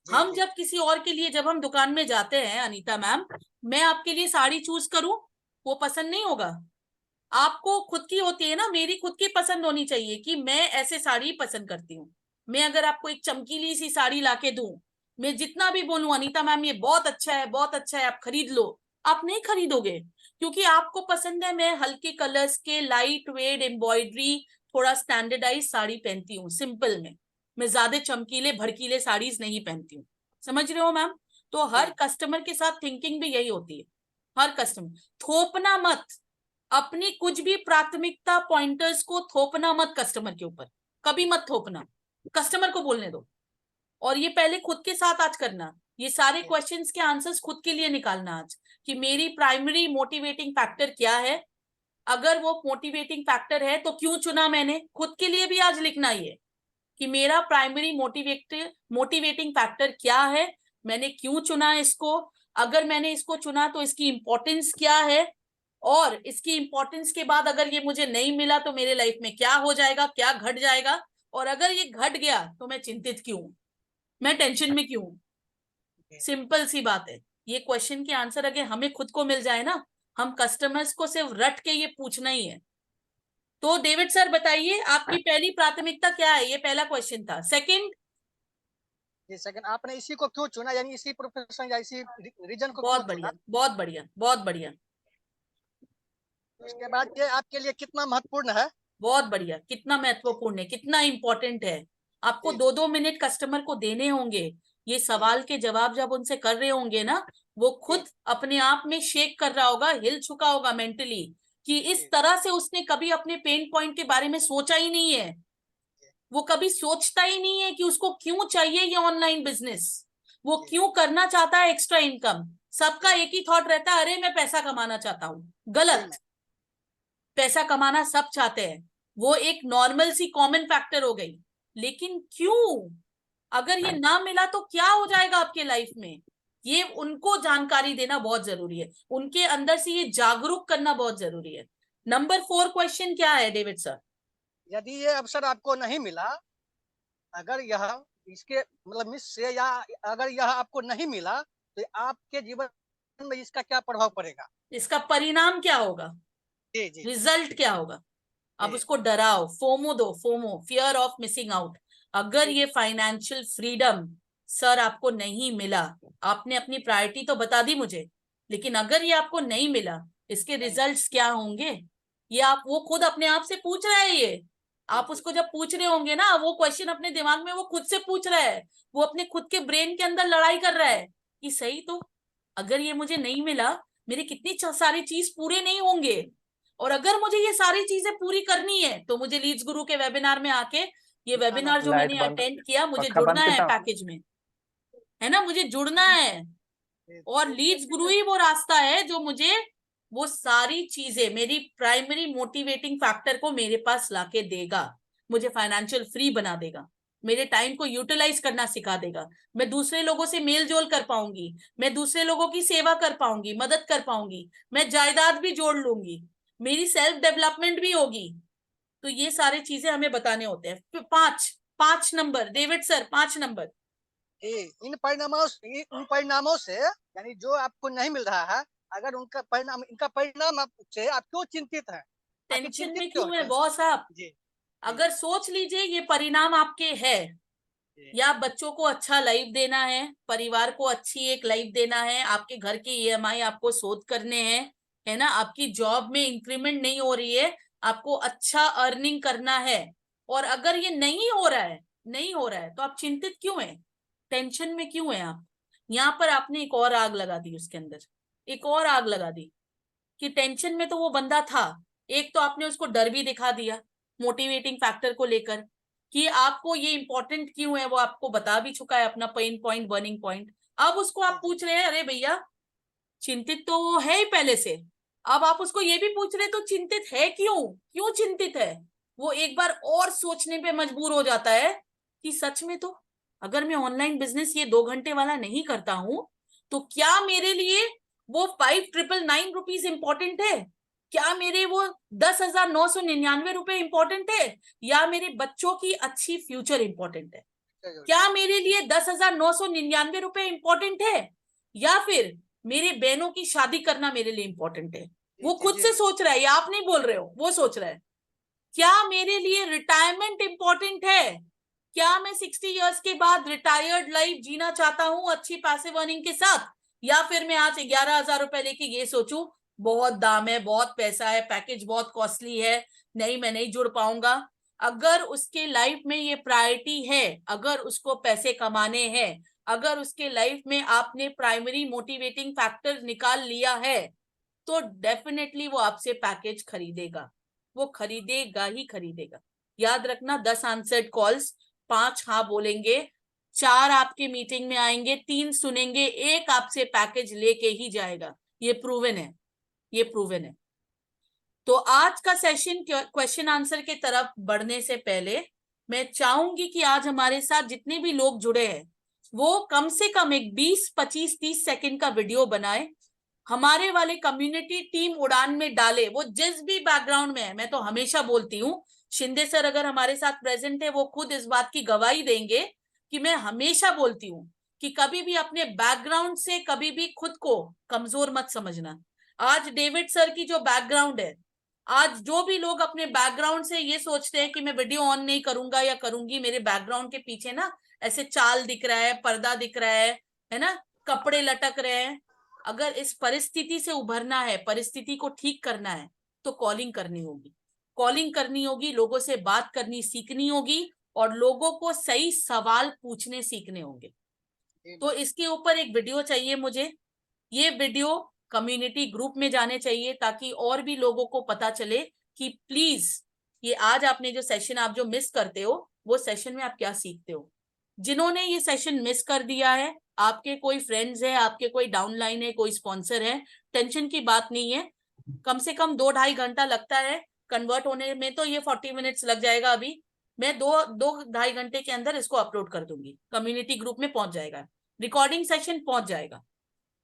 हम जब किसी और के लिए, जब हम दुकान में जाते हैं अनीता मैम, मैं आपके लिए साड़ी चूज करूं, वो पसंद नहीं होगा, आपको खुद की होती है ना, मेरी खुद की पसंद होनी चाहिए कि मैं ऐसे साड़ी पसंद करती हूँ। मैं अगर आपको एक चमकीली सी साड़ी लाके दूं, मैं जितना भी बोलूं अनीता मैम ये बहुत अच्छा है, बहुत अच्छा है, आप खरीद लो, आप नहीं खरीदोगे, क्योंकि आपको पसंद है मैं हल्के कलर्स के लाइट वेट एम्ब्रॉयडरी थोड़ा स्टैंडर्डाइज साड़ी पहनती हूँ, सिंपल में, मैं ज्यादा चमकीले भड़कीले साड़ीज नहीं पहनती हूँ। समझ रहे हो मैम। तो हर कस्टमर के साथ थिंकिंग भी यही होती है, हर कस्टमर। थोपना मत, अपनी कुछ भी प्राथमिकता पॉइंटर्स को थोपना मत कस्टमर के ऊपर, कभी मत थोपना, कस्टमर को बोलने दो। और ये पहले खुद के साथ आज करना, ये सारे क्वेश्चंस के आंसर्स खुद के लिए निकालना आज, कि मेरी प्राइमरी मोटिवेटिंग फैक्टर क्या है, अगर वो मोटिवेटिंग फैक्टर है तो क्यों चुना मैंने, खुद के लिए भी आज लिखना ये, कि मेरा प्राइमरी मोटिवेटिंग फैक्टर क्या है, मैंने क्यों चुना इसको, अगर मैंने इसको चुना तो इसकी इंपॉर्टेंस क्या है, और इसकी इंपॉर्टेंस के बाद अगर ये मुझे नहीं मिला तो मेरे लाइफ में क्या हो जाएगा, क्या घट जाएगा, और अगर ये घट गया तो मैं चिंतित क्यों, मैं टेंशन में क्यों। सिंपल सी बात है, ये क्वेश्चन के आंसर अगर हमें खुद को मिल जाए ना, हम कस्टमर्स को सिर्फ रट के ये पूछना ही है। तो डेविड सर बताइए आपकी पहली प्राथमिकता क्या है, ये पहला क्वेश्चन था। सेकंड, सेकंड आपने इसी को क्यों चुना, यानी इसी प्रोफेशन या इसी रीजन को बहुत बढ़िया, बहुत बढ़िया, बहुत बढ़िया। उसके बाद ये आपके लिए कितना महत्वपूर्ण है, बहुत बढ़िया, कितना महत्वपूर्ण है, कितना इंपॉर्टेंट है, आपको 2-2 मिनट कस्टमर को देने होंगे, ये सवाल के जवाब जब उनसे कर रहे होंगे ना, वो खुद अपने आप में शेक कर रहा होगा, हिल चुका होगा मेंटली, कि इस तरह से उसने कभी अपने पेन पॉइंट के बारे में सोचा ही नहीं है। वो कभी सोचता ही नहीं है कि उसको क्यों चाहिए ये ऑनलाइन बिजनेस, वो क्यों करना चाहता है एक्स्ट्रा इनकम। सबका एक ही थॉट रहता है, अरे मैं पैसा कमाना चाहता हूं। गलत। पैसा कमाना सब चाहते हैं, वो एक नॉर्मल सी कॉमन फैक्टर हो गई, लेकिन क्यों, अगर ये ना मिला तो क्या हो जाएगा आपके लाइफ में, ये उनको जानकारी देना बहुत जरूरी है, उनके अंदर से ये जागरूक करना बहुत जरूरी है। नंबर 4 क्वेश्चन क्या है डेविड सर? यदि ये अवसर आपको नहीं मिला, अगर यह इसके मतलब मिस से, या अगर यह आपको नहीं मिला, तो आपके जीवन में इसका क्या प्रभाव पड़ेगा? इसका परिणाम क्या होगा? जी जी। रिजल्ट क्या होगा? अब उसको डराओ, फोमो दो, FOMO, fear of missing out. अगर ये फाइनेंशियल फ्रीडम सर आपको नहीं मिला, आपने अपनी प्रायोरिटी तो बता दी मुझे, लेकिन अगर ये आपको नहीं मिला, इसके रिजल्ट्स क्या होंगे? ये आप, वो खुद अपने आप से पूछ रहा है। ये आप उसको जब पूछ रहे होंगे ना, वो क्वेश्चन अपने दिमाग में वो खुद से पूछ रहा है, वो अपने खुद के ब्रेन के अंदर लड़ाई कर रहा है कि सही तो, अगर ये मुझे नहीं मिला, मेरी कितनी सारी चीज पूरे नहीं होंगे, और अगर मुझे ये सारी चीजें पूरी करनी है तो मुझे लीड्स गुरु के वेबिनार में आके, ये वेबिनार जो मैंने अटेंड किया, मुझे जुड़ना है पैकेज में, है ना, मुझे जुड़ना है। और लीड्स गुरु ही वो रास्ता है जो मुझे वो सारी चीजें, मेरी प्राइमरी मोटिवेटिंग फैक्टर को मेरे पास लाके देगा, मुझे फाइनेंशियल फ्री बना देगा, मेरे टाइम को यूटिलाइज करना सिखा देगा, मैं दूसरे लोगों से मेल जोल कर पाऊंगी, मैं दूसरे लोगों की सेवा कर पाऊंगी, मदद कर पाऊंगी, मैं जायदाद भी जोड़ लूंगी, मेरी सेल्फ डेवलपमेंट भी होगी। तो ये सारी चीजें हमें बताने होते हैं। 5 नंबर डेविड सर, 5 नंबर। इन परिणामों से, यानी जो आपको नहीं मिल रहा है, अगर उनका परिणाम, इनका परिणाम से आप क्यों चिंतित हैं? टेंशन में क्यों है बॉस आप? अगर सोच लीजिए ये परिणाम आपके है, या बच्चों को अच्छा लाइफ देना है, परिवार को अच्छी एक लाइफ देना है, आपके घर की EMI आपको शोध करने हैं, है ना, आपकी जॉब में इंक्रीमेंट नहीं हो रही है, आपको अच्छा अर्निंग करना है, और अगर ये नहीं हो रहा है तो आप चिंतित क्यों हैं, टेंशन में क्यों हैं आप? यहाँ पर आपने एक और आग लगा दी, उसके अंदर एक और आग लगा दी कि टेंशन में तो वो बंदा था, एक तो आपने उसको डर भी दिखा दिया मोटिवेटिंग फैक्टर को लेकर कि आपको ये इंपॉर्टेंट क्यों है, वो आपको बता भी चुका है अपना पेन पॉइंट, बर्निंग पॉइंट। अब उसको आप पूछ रहे हैं, अरे भैया चिंतित तो वो है ही पहले से, अब आप उसको ये भी पूछ रहे तो चिंतित है क्यों चिंतित है? वो एक बार और सोचने पे मजबूर हो जाता है कि सच में तो अगर मैं ऑनलाइन बिजनेस ये 2 घंटे वाला नहीं करता हूं, तो क्या मेरे लिए वो 5,999 रुपीज इंपॉर्टेंट है? क्या मेरे वो 10,999 रुपए इंपॉर्टेंट है? या मेरे बच्चों की अच्छी फ्यूचर इंपॉर्टेंट है? क्या मेरे लिए 10,999 रुपए इंपॉर्टेंट है, या फिर मेरे बहनों की शादी करना मेरे लिए इंपॉर्टेंट है? वो खुद से सोच रहा है, या आप नहीं बोल रहे हो, वो सोच रहा है। क्या मेरे लिए रिटायरमेंट इंपॉर्टेंट है? क्या मैं 60 इयर्स के बाद रिटायर्ड लाइफ जीना चाहता हूं अच्छी पैसिव अर्निंग के साथ, या फिर मैं आज 11,000 रुपए लेके ये सोचूं बहुत दाम है, बहुत पैसा है, पैकेज बहुत कॉस्टली है, नहीं मैं नहीं जुड़ पाऊंगा? अगर उसके लाइफ में ये प्रायोरिटी है, अगर उसको पैसे कमाने हैं, अगर उसके लाइफ में आपने प्राइमरी मोटिवेटिंग फैक्टर निकाल लिया है, तो डेफिनेटली वो आपसे पैकेज खरीदेगा, वो खरीदेगा ही खरीदेगा। याद रखना, 10 आंसर्ड कॉल्स, 5 हाँ बोलेंगे, 4 आपके मीटिंग में आएंगे, 3 सुनेंगे, 1 आपसे पैकेज लेके ही जाएगा। ये प्रूवन है, ये प्रूवन है। तो आज का सेशन क्वेश्चन आंसर के तरफ बढ़ने से पहले मैं चाहूंगी कि आज हमारे साथ जितने भी लोग जुड़े हैं वो कम से कम एक 20, 25, 30 सेकंड का वीडियो बनाए, हमारे वाले कम्युनिटी टीम उड़ान में डाले। वो जिस भी बैकग्राउंड में है, मैं तो हमेशा बोलती हूँ, शिंदे सर अगर हमारे साथ प्रेजेंट है वो खुद इस बात की गवाही देंगे कि मैं हमेशा बोलती हूँ कि कभी भी अपने बैकग्राउंड से कभी भी खुद को कमजोर मत समझना। आज डेविड सर की जो बैकग्राउंड है, आज जो भी लोग अपने बैकग्राउंड से ये सोचते हैं कि मैं वीडियो ऑन नहीं करूंगा या करूंगी, मेरे बैकग्राउंड के पीछे ना ऐसे चाल दिख रहा है, पर्दा दिख रहा है ना, कपड़े लटक रहे हैं, अगर इस परिस्थिति से उभरना है, परिस्थिति को ठीक करना है, तो कॉलिंग करनी होगी, कॉलिंग करनी होगी, लोगों से बात करनी सीखनी होगी, और लोगों को सही सवाल पूछने सीखने होंगे। तो इसके ऊपर एक वीडियो चाहिए मुझे। ये वीडियो कम्युनिटी ग्रुप में जाने चाहिए ताकि और भी लोगों को पता चले कि प्लीज ये आज आपने जो सेशन आप जो मिस करते हो वो सेशन में आप क्या सीखते हो। जिन्होंने ये सेशन मिस कर दिया है, आपके कोई फ्रेंड्स है, आपके कोई डाउनलाइन है, कोई स्पॉन्सर है, टेंशन की बात नहीं है। कम से कम 2-2.5 घंटा लगता है कन्वर्ट होने में, तो ये 40 मिनट्स लग जाएगा। अभी मैं 2-2.5 घंटे के अंदर इसको अपलोड कर दूंगी, कम्युनिटी ग्रुप में पहुंच जाएगा, रिकॉर्डिंग सेशन पहुंच जाएगा।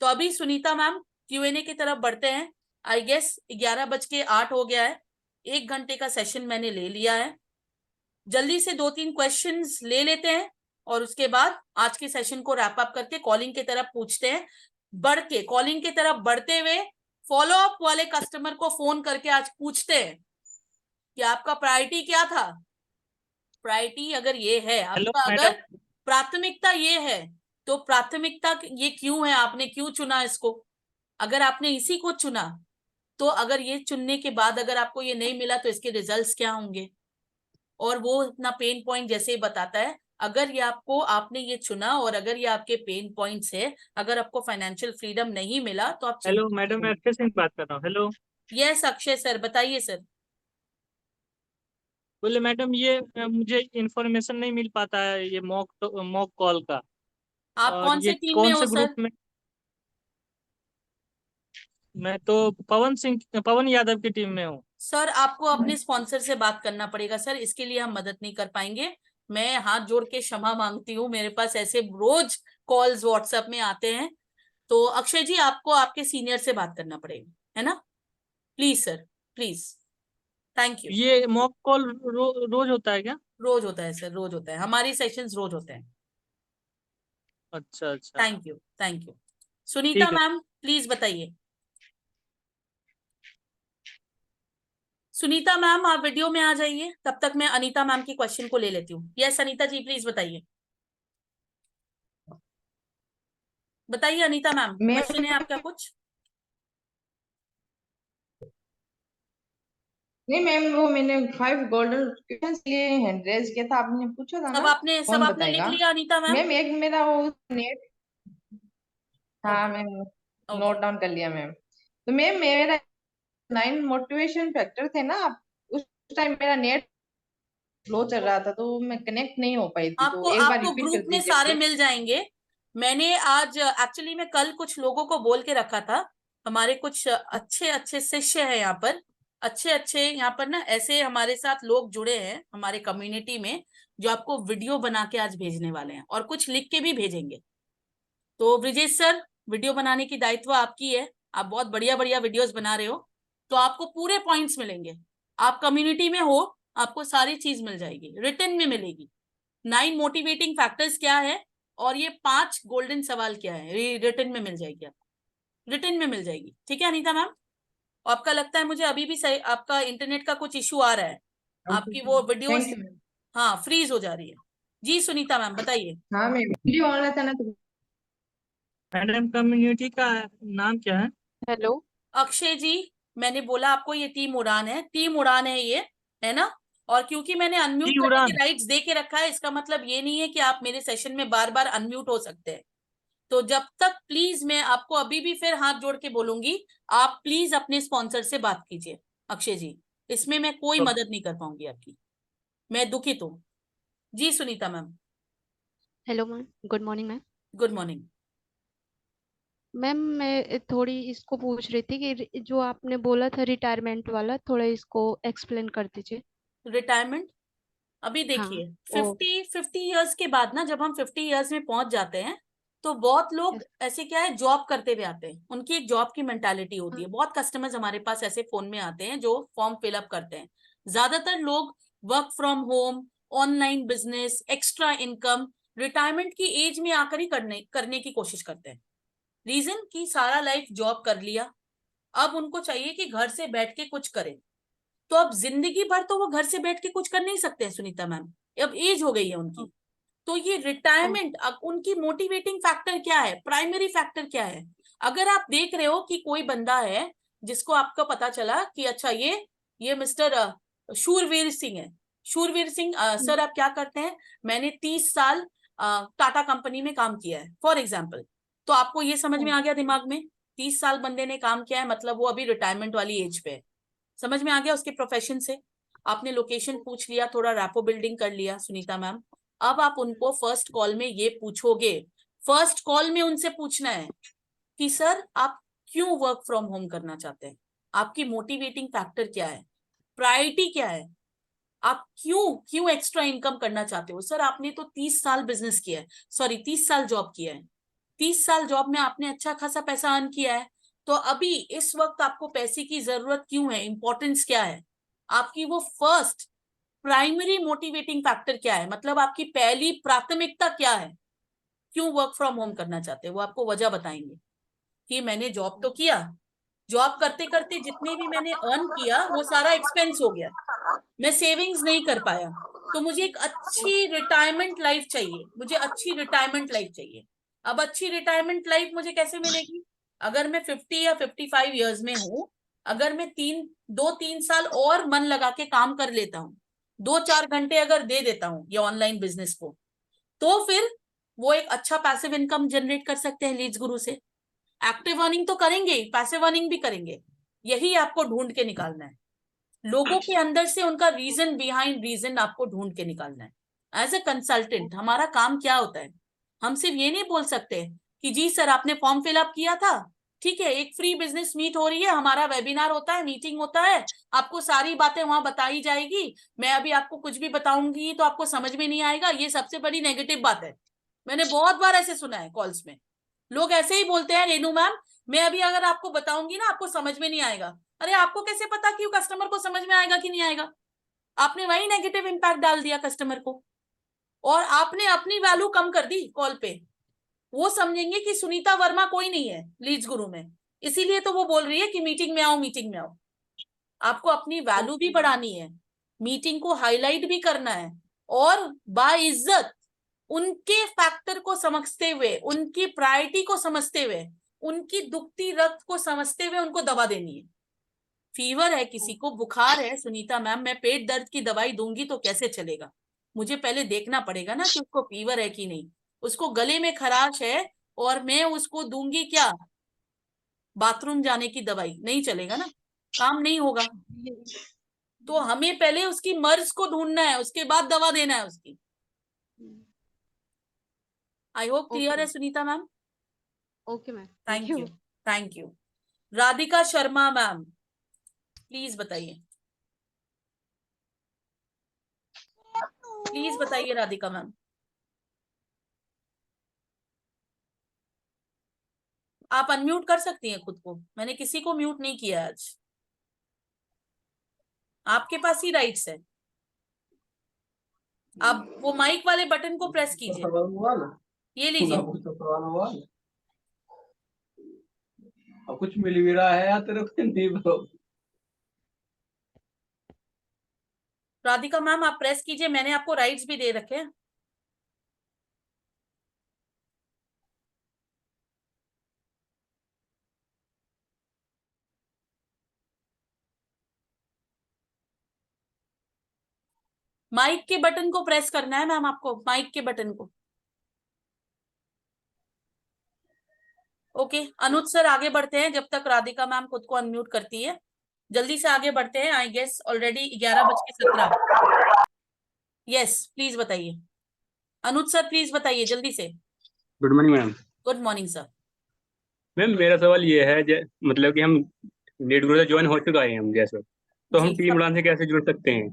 तो अभी सुनीता मैम Q&A की तरफ बढ़ते हैं। आई गेस 11:08 हो गया है। 1 घंटे का सेशन मैंने ले लिया है। जल्दी से 2-3 क्वेश्चंस ले लेते हैं और उसके बाद आज के सेशन को रैप अप करके कॉलिंग की तरफ पूछते हैं। बढ़ के कॉलिंग की तरफ बढ़ते हुए फॉलो अप वाले कस्टमर को फोन करके आज पूछते हैं कि आपका प्रायोरिटी क्या था। प्रायोरिटी अगर ये है आपका, अगर प्राथमिकता ये है तो प्राथमिकता ये क्यों है, आपने क्यों चुना इसको। अगर आपने इसी को चुना तो अगर ये चुनने के बाद अगर आपको ये नहीं मिला तो इसके रिजल्ट्स क्या होंगे। और वो अपना पेन पॉइंट जैसे ही बताता है, अगर ये आपने ये चुना और अगर ये आपके पेन पॉइंट्स है, अगर आपको फाइनेंशियल फ्रीडम नहीं मिला तो आप। हेलो मैडम, मैं अक्षय सिंह बात कर रहा हूँ। हेलो। यस अक्षय सर, बताइए सर। बोले मैडम, ये मुझे इंफॉर्मेशन नहीं मिल पाता है ये मॉक कॉल का। आप कौन से टीम में हो सर? में? मैं तो पवन यादव की टीम में हूँ। सर आपको अपने स्पॉन्सर से बात करना पड़ेगा सर, इसके लिए हम मदद नहीं कर पाएंगे। मैं हाथ जोड़ के क्षमा मांगती हूँ, मेरे पास ऐसे रोज कॉल्स व्हाट्सएप में आते हैं। तो अक्षय जी आपको आपके सीनियर से बात करना पड़ेगा, है ना। Please sir, please. Thank you. ये मॉक कॉल रोज होता है क्या? रोज होता है सर, रोज होता है, हमारी सेशंस रोज होते हैं। अच्छा अच्छा। Thank you, thank you. Sunita ma'am please बताइए। सुनीता मैम आप वीडियो में आ जाइए, तब तक मैं अनीता मैम की क्वेश्चन को ले लेती हूँ। यस अनीता जी प्लीज बताइए। बताइए अनीता मैम, क्वेश्चन है आपका कुछ? नहीं मैम, वो मैंने 5 गोल्डन क्वेश्चंस लिए हैं, रेज किया था, आपने पूछा था ना सब आपने लिख लिया अनीता मैम? मैम एक मेरा वो नेट, हाँ मैम नोट डाउन कर लिया मैम। तो मैम मेरा 9 मोटिवेशन फैक्टर थे ना, उस टाइम मेरा नेट स्लो चल रहा था तो मैं कनेक्ट नहीं हो पाई थी। आपको तो एक बार आपको रिपीट ग्रुप कर में दीजिए सारे please। मिल जाएंगे। मैंने आज एक्चुअली मैं कल कुछ लोगों को बोल के रखा था, हमारे कुछ अच्छे अच्छे शिष्य हैं यहाँ पर, अच्छे अच्छे यहाँ पर ना ऐसे हमारे साथ लोग जुड़े हैं हमारे कम्युनिटी में, जो आपको वीडियो बना के आज भेजने वाले हैं और कुछ लिख के भी भेजेंगे। तो ब्रिजेश सर, वीडियो बनाने की दायित्व आपकी है, आप बहुत बढ़िया बढ़िया वीडियोस बना रहे हो, तो आपको पूरे पॉइंट्स मिलेंगे। आप कम्युनिटी में हो, आपको सारी चीज मिल जाएगी, रिटन में मिलेगी। 9 मोटिवेटिंग फैक्टर्स क्या है और ये 5 गोल्डन सवाल क्या है, रिटन में मिल जाएगी, आपको रिटन में मिल जाएगी। ठीक है अनीता मैम। आपका लगता है मुझे अभी भी सही, आपका इंटरनेट का कुछ इशू आ रहा है, आपकी वो वीडियोस हाँ फ्रीज हो जा रही है। जी सुनीता मैम बताइए। हाँ मैम वीडियो ऑन रहता ना तो। मैडम कम्युनिटी का नाम क्या है? हेलो अक्षय जी, मैंने बोला आपको ये टीम उड़ान है, टीम उड़ान है ये, है ना। और क्योंकि मैंने अनम्यूट करने के राइट्स दे के रखा है, इसका मतलब ये नहीं है कि आप मेरे सेशन में बार बार अनम्यूट हो सकते हैं। तो जब तक प्लीज, मैं आपको अभी भी फिर हाथ जोड़ के बोलूंगी, आप प्लीज अपने स्पॉन्सर से बात कीजिए अक्षय जी, इसमें मैं कोई मदद नहीं कर पाऊंगी आपकी, मैं दुखित हूँ। जी Sunita ma'am. Hello ma'am, good morning ma'am. Good morning ma'am, मैं थोड़ी इसको पूछ रही थी कि जो आपने बोला था रिटायरमेंट वाला, थोड़ा इसको एक्सप्लेन कर दीजिए। रिटायरमेंट अभी देखिए, 50 इयर्स के बाद ना, जब हम 50 इयर्स में पहुंच जाते हैं तो बहुत लोग ऐसे क्या है जॉब करते हुए आते हैं, उनकी एक जॉब की मेंटालिटी होती है। बहुत कस्टमर्स हमारे पास ऐसे फोन में आते हैं जो फॉर्म फिलअप करते हैं। ज्यादातर लोग work from home, online business, extra income retirement की एज में आकर ही करने की कोशिश करते हैं। रीजन कि सारा लाइफ जॉब कर लिया, अब उनको चाहिए कि घर से बैठ के कुछ करें। तो अब जिंदगी भर तो वो घर से बैठ के कुछ कर नहीं सकते हैं सुनीता मैम, अब एज हो गई है उनकी। तो ये रिटायरमेंट, अब उनकी मोटिवेटिंग फैक्टर क्या है, प्राइमरी फैक्टर क्या है। अगर आप देख रहे हो कि कोई बंदा है जिसको आपको पता चला कि अच्छा ये मिस्टर शूरवीर सिंह है, शूरवीर सिंह सर आप क्या करते हैं, मैंने 30 साल टाटा कंपनी में काम किया है फॉर एग्जाम्पल, तो आपको ये समझ में आ गया दिमाग में 30 साल बंदे ने काम किया है, मतलब वो अभी रिटायरमेंट वाली एज पे है। समझ में आ गया उसके प्रोफेशन से। आपने लोकेशन पूछ लिया, थोड़ा रैपो बिल्डिंग कर लिया सुनीता मैम। अब आप उनको फर्स्ट कॉल में ये पूछोगे, फर्स्ट कॉल में उनसे पूछना है कि सर आप क्यों वर्क फ्रॉम होम करना चाहते हैं, आपकी मोटिवेटिंग फैक्टर क्या है, प्रायोरिटी क्या है, आप क्यों एक्स्ट्रा इनकम करना चाहते हो। सर आपने तो 30 साल बिजनेस किया है, सॉरी 30 साल जॉब किया है, 30 साल जॉब में आपने अच्छा खासा पैसा अर्न किया है, तो अभी इस वक्त आपको पैसे की जरूरत क्यों है, इंपॉर्टेंस क्या है, आपकी वो फर्स्ट प्राइमरी मोटिवेटिंग फैक्टर क्या है, मतलब आपकी पहली प्राथमिकता क्या है, क्यों वर्क फ्रॉम होम करना चाहते हैं। वो आपको वजह बताएंगे कि मैंने जॉब तो किया, जॉब करते करते जितने भी मैंने अर्न किया वो सारा एक्सपेंस हो गया, मैं सेविंग्स नहीं कर पाया, तो मुझे एक अच्छी रिटायरमेंट लाइफ चाहिए, मुझे अच्छी रिटायरमेंट लाइफ चाहिए। अब अच्छी रिटायरमेंट लाइफ मुझे कैसे मिलेगी, अगर मैं 50 या 55 इयर्स में हूँ, अगर मैं 2-3 साल और मन लगा के काम कर लेता हूँ, 2-4 घंटे अगर दे देता हूँ ये ऑनलाइन बिजनेस को, तो फिर वो एक अच्छा पैसिव इनकम जनरेट कर सकते हैं लीड्स गुरु से। एक्टिव अर्निंग तो करेंगे ही, पैसिव अर्निंग भी करेंगे। यही आपको ढूंढ के निकालना है, लोगों के अंदर से उनका रीजन बिहाइंड रीजन आपको ढूंढ के निकालना है। एज ए कंसल्टेंट हमारा काम क्या होता है, हम सिर्फ ये नहीं बोल सकते कि जी सर आपने फॉर्म फिलअप किया था, ठीक है, एक फ्री बिजनेस मीट हो रही है, हमारा वेबिनार होता है, मीटिंग होता है, आपको सारी बातें वहां बताई जाएगी, मैं अभी आपको कुछ भी बताऊंगी तो आपको समझ में नहीं आएगा। ये सबसे बड़ी नेगेटिव बात है, मैंने बहुत बार ऐसे सुना है कॉल्स में, लोग ऐसे ही बोलते हैं रेनू मैम मैं अभी अगर आपको बताऊंगी ना आपको समझ में नहीं आएगा। अरे आपको कैसे पता कि कस्टमर को समझ में आएगा कि नहीं आएगा, आपने वही नेगेटिव इंपैक्ट डाल दिया कस्टमर को, और आपने अपनी वैल्यू कम कर दी कॉल पे। वो समझेंगे कि सुनीता वर्मा कोई नहीं है लीड्स गुरु में, इसीलिए तो वो बोल रही है कि मीटिंग में आओ, मीटिंग में आओ। आपको अपनी वैल्यू भी बढ़ानी है, मीटिंग को हाईलाइट भी करना है, और बाइज्जत उनके फैक्टर को समझते हुए, उनकी प्रायोरिटी को समझते हुए, उनकी दुखती रक्त को समझते हुए उनको दवा देनी है। फीवर है किसी को, बुखार है, सुनीता मैम मैं पेट दर्द की दवाई दूंगी तो कैसे चलेगा, मुझे पहले देखना पड़ेगा ना कि उसको फीवर है कि नहीं, उसको गले में खराश है और मैं उसको दूंगी क्या बाथरूम जाने की दवाई, नहीं चलेगा ना, काम नहीं होगा। तो हमें पहले उसकी मर्ज को ढूंढना है, उसके बाद दवा देना है उसकी। आई होप क्लियर है Sunita ma'am. Okay ma'am, thank you, thank you. Radhika Sharma ma'am please बताइए, प्लीज बताइए राधिका मैम। आप अनम्यूट कर सकती हैं खुद को, मैंने किसी को म्यूट नहीं किया आज, आपके पास ही राइट्स है। आप वो माइक वाले बटन को प्रेस कीजिए, ये लीजिए। कुछ मिल भी रहा है या तेरे को नहीं ब्रो। राधिका मैम आप प्रेस कीजिए, मैंने आपको राइट्स भी दे रखे हैं। माइक के बटन को प्रेस करना है मैम, आपको माइक के बटन को। ओके अनुज सर आगे बढ़ते हैं, जब तक राधिका मैम खुद को अनम्यूट करती है, जल्दी से आगे बढ़ते हैं। I guess already 11:17। Yes please बताइए अनुज सर, प्लीज बताइए जल्दी से। Good morning ma'am. Good morning sir. Ma'am मेरा सवाल ये है मतलब कि हम नीट ग्रुप से ज्वाइन हो चुका है हम जैसे, तो हम टीम उड़ान से कैसे जुड़ सकते हैं?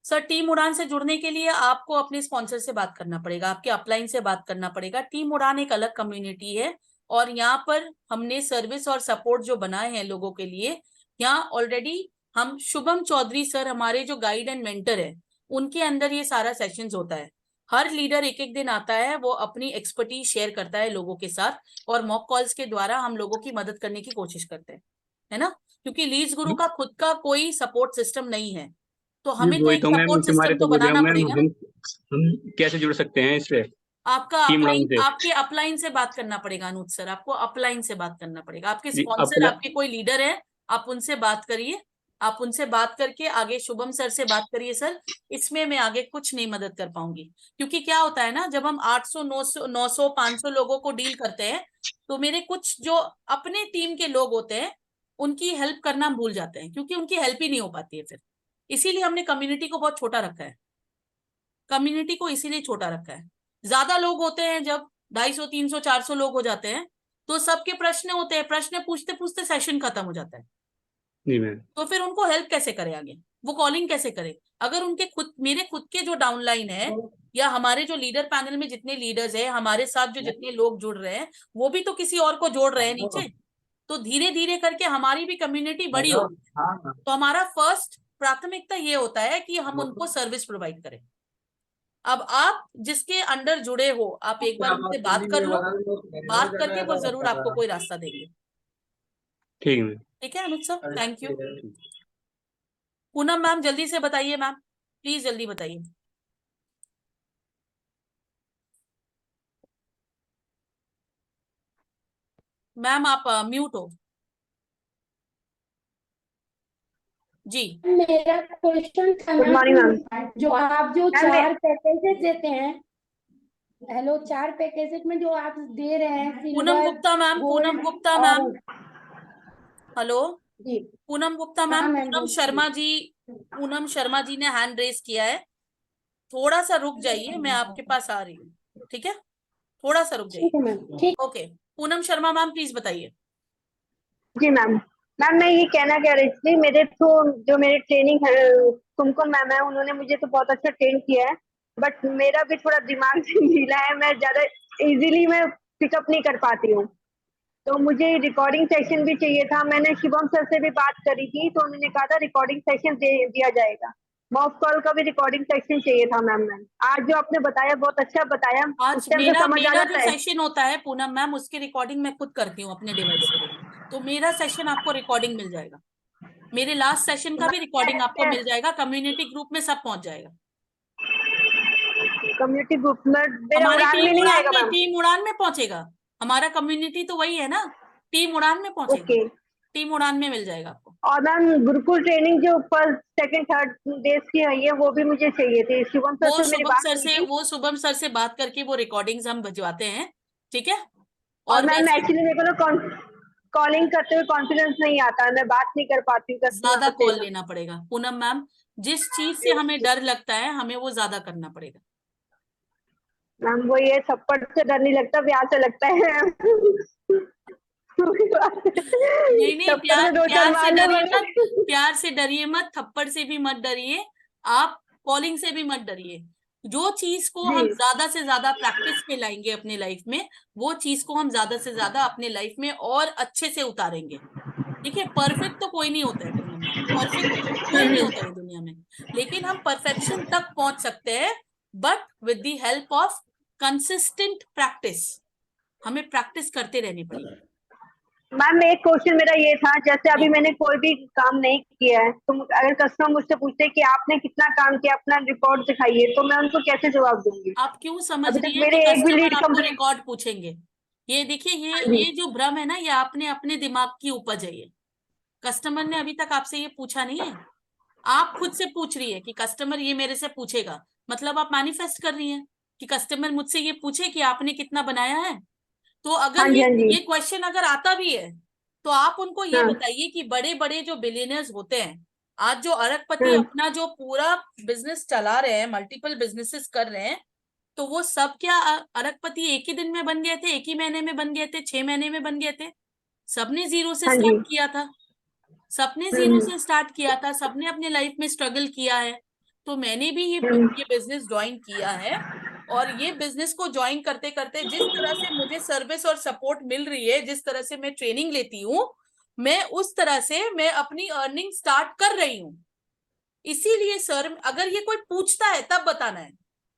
सर टीम उड़ान से जुड़ने के लिए आपको अपने स्पॉन्सर से बात करना पड़ेगा, आपके अपलाइन से बात करना पड़ेगा। टीम उड़ान एक अलग कम्युनिटी है और यहाँ पर हमने सर्विस और सपोर्ट जो बनाए हैं लोगों के लिए, यहाँ ऑलरेडी हम शुभम चौधरी सर हमारे जो गाइड एंड मेंटर है उनके अंदर ये सारा सेशंस होता है। हर लीडर एक एक दिन आता है, वो अपनी एक्सपर्टीज शेयर करता है लोगों के साथ, और मॉक कॉल्स के द्वारा हम लोगों की मदद करने की कोशिश करते हैं, है ना, क्योंकि लीड्स गुरु का खुद का कोई सपोर्ट सिस्टम नहीं है, तो हमें तो एक सपोर्ट सिस्टम तो बनाना पड़ेगा। हम कैसे जुड़ सकते हैं इससे? आपका अपलाइन, आपके अपलाइन से बात करना पड़ेगा अनुज सर, आपको अपलाइन से बात करना पड़ेगा। आपके स्पॉन्सर, आपके कोई लीडर है, आप उनसे बात करिए आप उनसे बात करके आगे शुभम सर से बात करिए सर, इसमें मैं आगे कुछ नहीं मदद कर पाऊंगी। क्योंकि क्या होता है ना, जब हम 800 900 500 लोगों को डील करते हैं तो मेरे कुछ जो अपने टीम के लोग होते हैं उनकी हेल्प करना हम भूल जाते हैं, क्योंकि उनकी हेल्प ही नहीं हो पाती है फिर। इसीलिए हमने कम्युनिटी को बहुत छोटा रखा है, कम्युनिटी को इसीलिए छोटा रखा है। ज्यादा लोग होते हैं, जब 250 300 400 लोग हो जाते हैं तो सबके प्रश्न होते हैं, प्रश्न पूछते पूछते सेशन खत्म हो जाता है। जी मैम। तो फिर उनको हेल्प कैसे करे आगे, वो कॉलिंग कैसे करे? अगर उनके खुद मेरे खुद के जो डाउनलाइन है या हमारे जो लीडर पैनल में जितने लीडर्स हैं, हमारे साथ जो जितने लोग जुड़ रहे हैं, वो भी तो किसी और को जोड़ रहे हैं नीचे। तो धीरे धीरे करके हमारी भी कम्युनिटी बड़ी होगी। तो हमारा फर्स्ट प्राथमिकता ये होता है कि हम उनको सर्विस प्रोवाइड करें। अब आप जिसके अंडर जुड़े हो, आप एक बार उनसे बात कर लो, बात करके वो जरूर आपको कोई रास्ता देंगे। ठीक है मैम। ठीक है Amit sir, thank you. Poonam ma'am जल्दी से बताइए मैम, प्लीज जल्दी बताइए। मैम आप म्यूट हो जी। मेरा क्वेश्चन था गुड मॉर्निंग मैम। जो आप जो 4 पैकेजेस देते हैं, हेलो, 4 पैकेजेस में जो आप दे रहे हैं, Poonam Gupta ma'am, Poonam Gupta ma'am, hello जी पूनम गुप्ता मैम, पूनम शर्मा जी, पूनम शर्मा जी ने हैंड रेज किया है। थोड़ा सा रुक जाइए, मैं आपके पास आ रही हूँ, ठीक है? थोड़ा सा रुक जाइए। Okay, Poonam Sharma ma'am please बताइए। जी मैम। मैम मैं ये कहना चाह रही थी, मेरे थ्रू जो मेरे ट्रेनिंग है कुमकुम मैम है, उन्होंने मुझे तो बहुत अच्छा ट्रेन किया है, बट मेरा भी थोड़ा दिमाग से ढीला है, मैं ज्यादा इजीली मैं पिकअप नहीं कर पाती हूँ। तो मुझे रिकॉर्डिंग सेशन भी चाहिए था। मैंने शुभम सर से भी बात करी थी, तो उन्होंने कहा था रिकॉर्डिंग सेशन दिया जाएगा। मॉक कॉल का भी रिकॉर्डिंग सेक्शन चाहिए था मैम। आज जो आपने बताया बहुत अच्छा बताया, आज मेरा जो सेशन होता है पूनम मैम, उसकी रिकॉर्डिंग मैं खुद करती हूँ अपने डिवाइस पे, तो मेरा सेशन आपको रिकॉर्डिंग मिल जाएगा। मेरे लास्ट सेशन का भी रिकॉर्डिंग आपको मिल जाएगा, कम्युनिटी ग्रुप में सब पहुंच जाएगा। कम्युनिटी ग्रुप में हमारी टीम टीम उड़ान में पहुंचेगा। हमारा कम्युनिटी तो वही है ना, टीम उड़ान में पहुंचेगा। टीम उड़ान में मिल जाएगा आपको। और मैम गुरुकुल ट्रेनिंग जो फर्स्ट सेकंड थर्ड डेज की है ये, वो भी मुझे चाहिए थी। शुभम सर से मेरी बात हुई थी। वो शुभम सर से बात करके वो रिकॉर्डिंग्स हम भिजवाते हैं, ठीक है? और मैम एक्चुअली मेरे को ना कॉलिंग करते हुए कॉन्फिडेंस नहीं आता है, मैं बात नहीं कर पाती हूँ। ज्यादा कॉल लेना पड़ेगा पूनम मैम, जिस चीज से हमें डर लगता है हमें वो ज्यादा करना पड़ेगा। मैम वो ये थप्पड़ से डर नहीं लगता, प्यार से लगता है। नहीं प्यार से डरिए मत, थप्पड़ से भी मत डरिए, आप कॉलिंग से भी मत डरिए। जो चीज को हम ज्यादा से ज्यादा प्रैक्टिस में लाएंगे अपने लाइफ में, वो चीज को हम ज्यादा से ज्यादा अपने लाइफ में और अच्छे से उतारेंगे। ठीक है? परफेक्ट तो कोई नहीं होता है पूनम मैम, परफेक्ट कोई नहीं होता है दुनिया में, लेकिन हम परफेक्शन तक पहुंच सकते हैं, but with the help of consistent practice. हमें प्रैक्टिस करते रहनी पड़ेगी। मैम एक क्वेश्चन मेरा ये था, जैसे अभी मैंने कोई भी काम नहीं किया है, तो अगर कस्टमर मुझसे पूछते कि आपने कितना काम किया, अपना रिकॉर्ड दिखाइए, तो मैं उनको कैसे जवाब दूंगी? आप क्यों समझ रही हैं कि कस्टमर आपको रिकॉर्ड पूछेंगे? ये देखिए, ये जो भ्रम है ना, ये आपने अपने दिमाग की उपज है। ये कस्टमर ने अभी तक आपसे ये पूछा नहीं है, आप खुद से पूछ रही है कि कस्टमर ये मेरे से पूछेगा। मतलब आप मैनिफेस्ट कर रही हैं कि कस्टमर मुझसे ये पूछे कि आपने कितना बनाया है। तो अगर ये क्वेश्चन अगर आता भी है, तो आप उनको ये बताइए कि बड़े बड़े जो बिलियनर्स होते हैं, आज जो अरबपति अपना जो पूरा बिजनेस चला रहे हैं, मल्टीपल बिजनेसेस कर रहे हैं, तो वो सब क्या अरबपति एक ही दिन में बन गए थे, एक ही महीने में बन गए थे, 6 महीने में बन गए थे? सबने जीरो से स्टार्ट किया था, सबने जीरो से स्टार्ट किया था, सबने अपने लाइफ में स्ट्रगल किया है। तो मैंने भी ये बिजनेस ज्वाइन किया है, और ये बिजनेस को ज्वाइन करते करते जिस तरह से मुझे सर्विस और सपोर्ट मिल रही है, जिस तरह से मैं ट्रेनिंग लेती हूँ, मैं उस तरह से मैं अपनी अर्निंग स्टार्ट कर रही हूँ। इसीलिए सर, अगर ये कोई पूछता है तब बताना है,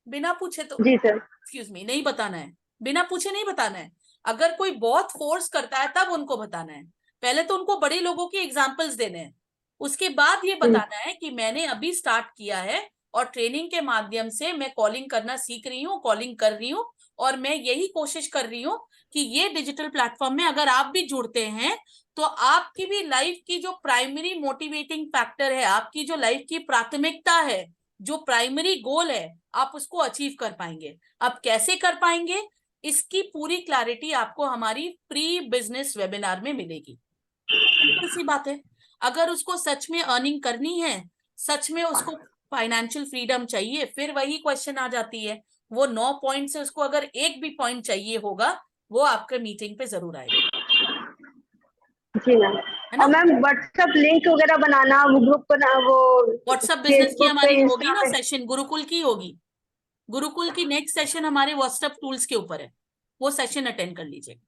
बिना पूछे तो एक्सक्यूज मी नहीं बताना है, बिना पूछे नहीं बताना है। अगर कोई बहुत फोर्स करता है तब उनको बताना है। पहले तो उनको बड़े लोगों के एग्जाम्पल्स देने हैं, उसके बाद ये बताना है कि मैंने अभी स्टार्ट किया है और ट्रेनिंग के माध्यम से मैं कॉलिंग करना सीख रही हूँ, कॉलिंग कर रही हूँ, और मैं यही कोशिश कर रही हूँ कि ये डिजिटल प्लेटफॉर्म में अगर आप भी जुड़ते हैं तो आपकी भी लाइफ की जो प्राइमरी मोटिवेटिंग फैक्टर है, आपकी जो लाइफ की प्राथमिकता है, जो प्राइमरी गोल है, आप उसको अचीव कर पाएंगे। अब कैसे कर पाएंगे, इसकी पूरी क्लैरिटी आपको हमारी प्री बिजनेस वेबिनार में मिलेगी। सी बात है, अगर उसको सच में अर्निंग करनी है, सच में उसको फाइनेंशियल फ्रीडम चाहिए, फिर वही क्वेश्चन आ जाती है, वो 9 पॉइंट से उसको अगर एक भी पॉइंट चाहिए होगा, वो आपके मीटिंग पे जरूर आएगा। जी मैम। और मैम व्हाट्सएप लिंक वगैरह बनाना, वो ग्रुप बना, वो व्हाट्सएप बिजनेस की Facebook पे, हमारी होगी Insta ना पे। सेशन, गुरुकुल की होगी। गुरुकुल की नेक्स्ट सेशन हमारे व्हाट्सएप टूल्स के ऊपर है, वो सेशन अटेंड कर लीजिए।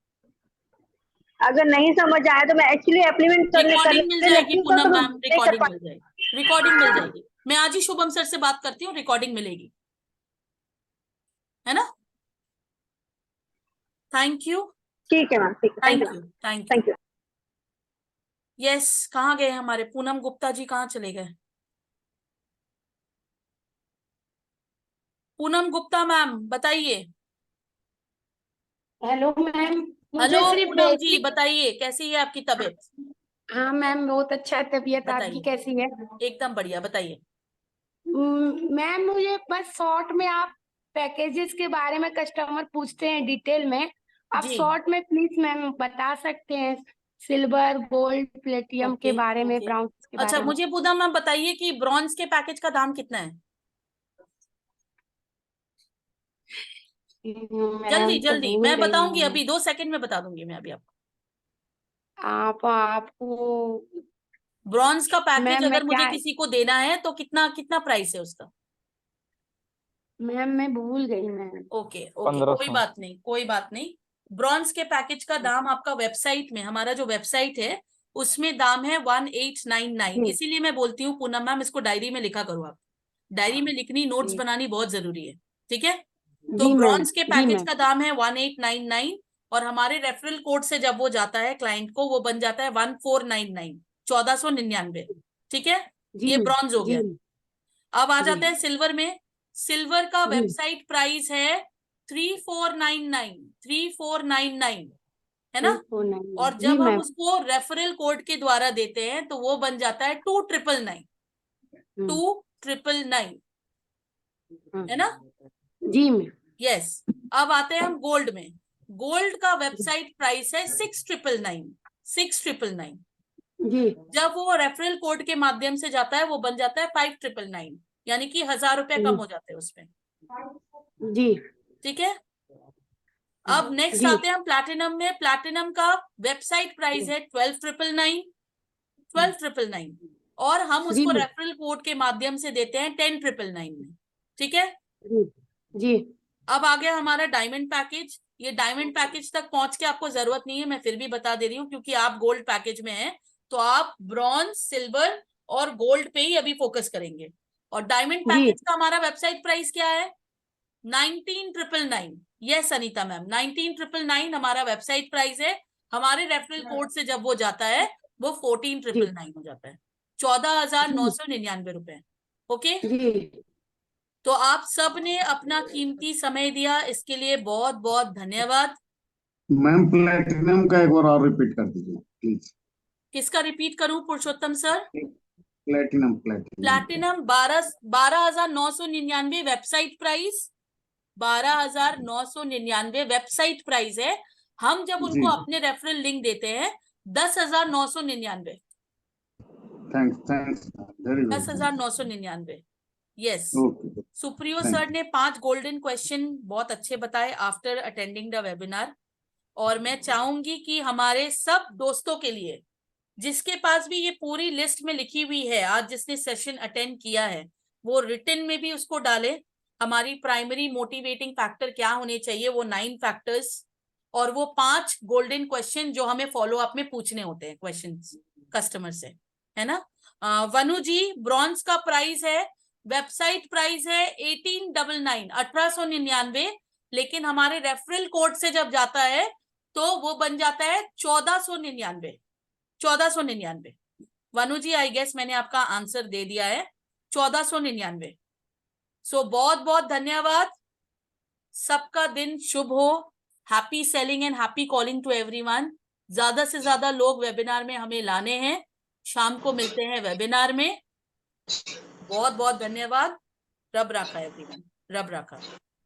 अगर नहीं समझ आया तो मैं एक्चुअली एप्लीमेंट रिकॉर्डिंग मिल जाएगी पूनम मैम, नहीं कर रिकॉर्डिंग मिल जाएगी, रिकॉर्डिंग मिल जाएगी। मैं आज ही शुभम सर से बात करती हूँ, रिकॉर्डिंग मिलेगी, है ना। Thank you. ठीक है मैम, ठीक है, thank you, thank you. Yes, कहाँ गए हमारे पूनम गुप्ता जी, कहाँ चले गए? पूनम गुप्ता मैम बताइए। हेलो मैम, हेलो मुझे सिर्फ पूनम जी बेसिक। बताइए, कैसी है आपकी तबीयत? हाँ मैम, बहुत अच्छा है तबीयत। आपकी बताइए। कैसी है? एकदम बढ़िया, बताइए। मैम मुझे बस शॉर्ट में, आप पैकेजेस के बारे में कस्टमर पूछते हैं डिटेल में, आप जी। शॉर्ट में प्लीज मैम बता सकते हैं? सिल्वर, गोल्ड, प्लेटिनम के बारे में, ब्राउन के अच्छा, बारे में। मुझे पूनम मैम बताइए कि ब्रॉन्ज के पैकेज का दाम कितना है? जल्दी मैम तो जल्दी, भूल मैं गई बताऊंगी, हूँ। अभी 2 सेकंड में बता दूंगी मैं अभी आपको। आपको ब्रॉन्ज का पैकेज मैम मैं अगर मुझे क्या, किसी को देना है तो कितना कितना प्राइस है उसका? मैम मैं भूल गई मैम। ओके ओके, कोई बात नहीं, कोई बात नहीं। ब्रॉन्ज के पैकेज का दाम आपका वेबसाइट में, हमारा जो वेबसाइट है उसमें दाम है 1899। इसीलिए मैं बोलती हूँ पूनम मैम, इसको डायरी में लिखा करो आप, डायरी में लिखनी, नोट्स बनानी बहुत जरूरी है, ठीक है। तो जी मैम, ब्रॉन्ज के जी पैकेज मैम। का दाम है 1899, और हमारे रेफरल कोड से जब वो जाता है क्लाइंट को, वो बन जाता है 1499, 1499, ठीक है। जी ये मैम, ब्रॉन्ज हो जी गया। अब आ जी जाते हैं सिल्वर में। सिल्वर का जी। वेबसाइट प्राइस है 3499, 3499, है ना। 3499 और जी जब हम मैम। उसको रेफरल कोड के द्वारा देते हैं तो वो बन जाता है 2999, 2999, है ना। जी मैम। यस। अब आते हैं हम गोल्ड में। गोल्ड का वेबसाइट प्राइस है 6999, 6999। जी जब वो रेफरल कोड के माध्यम से जाता है वो बन जाता है 5999, यानी कि 1000 रुपए कम हो जाते हैं उसमें, जी। ठीक है। अब नेक्स्ट जी आते हैं हम प्लैटिनम में। प्लैटिनम का वेबसाइट प्राइस है 12999, 12999, और हम जी उसको मैम। रेफरल कोड के माध्यम से देते हैं 10999 में, ठीक है। जी जी। अब आ गया हमारा डायमंड पैकेज। ये डायमंड पैकेज तक पहुंच के आपको जरूरत नहीं है, मैं फिर भी बता दे रही हूँ, क्योंकि आप गोल्ड पैकेज में हैं, तो आप ब्रॉन्ज, सिल्वर और गोल्ड पे ही अभी फोकस करेंगे। और डायमंड पैकेज का हमारा वेबसाइट प्राइस क्या है? 19999। यस अनीता मैम, 19999 हमारा वेबसाइट प्राइस है। हमारे रेफरल कोड से जब वो जाता है वो 14999 हो जाता है, 14999 रुपए, ओके। तो आप सब ने अपना कीमती समय दिया, इसके लिए बहुत बहुत धन्यवाद। मैम प्लेटिनम का एक बार और रिपीट कर दीजिए प्लीज। किसका रिपीट करूं Purushottam sir? Platinum platinum 12,999 website price, 12,999 website price है। हम जब उनको अपने रेफरल लिंक देते हैं 10,999, thanks very 10,999। Yes. Supriyo sir ने 5 गोल्डन क्वेश्चन बहुत अच्छे बताए आफ्टर अटेंडिंग द वेबिनार। और मैं चाहूंगी कि हमारे सब दोस्तों के लिए, जिसके पास भी ये पूरी लिस्ट में लिखी हुई है, आज जिसने सेशन अटेंड किया है, वो रिटन में भी उसको डाले। हमारी प्राइमरी मोटिवेटिंग फैक्टर क्या होने चाहिए, वो 9 फैक्टर्स, और वो 5 गोल्डन क्वेश्चन जो हमें फॉलो अप में पूछने होते हैं, क्वेश्चंस कस्टमर से, है ना। वनु जी, ब्रॉन्ज का प्राइस है, वेबसाइट प्राइस है 1899, 1899, लेकिन हमारे रेफरल कोड से जब जाता है तो वो बन जाता है 1499, 1499। वनु जी, आई गेस मैंने आपका आंसर दे दिया है, 1499। सो बहुत बहुत धन्यवाद, सबका दिन शुभ हो। Happy selling and happy calling to everyone. ज्यादा से ज्यादा लोग वेबिनार में हमें लाने हैं। शाम को मिलते हैं वेबिनार में। बहुत बहुत धन्यवाद। रब राखा एवरीवन, रब राखा।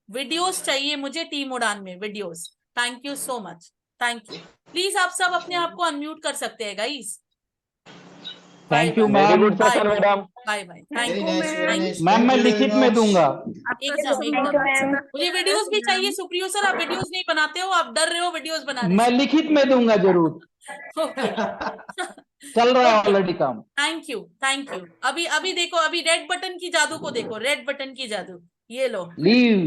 वीडियोस चाहिए मुझे टीम उड़ान में, videos. Thank you so much, thank you. Please आप सब अपने आप को अनम्यूट कर सकते हैं guys. Thank you very ma'am. Good session madam. Bye bye, thank you ma'am मैं लिखित में दूंगा। एकदम एकदम। मुझे वीडियोस भी चाहिए सुप्रियो सर। आप वीडियोस नहीं बनाते हो, आप डर रहे हो वीडियोस बनाने मैं से। लिखित में दूंगा जरूर। ओके चल रहा है ऑलरेडी काम। Thank you, thank you. अभी अभी देखो, अभी रेड बटन की जादू को देखो, रेड बटन की जादू। ये लो लीव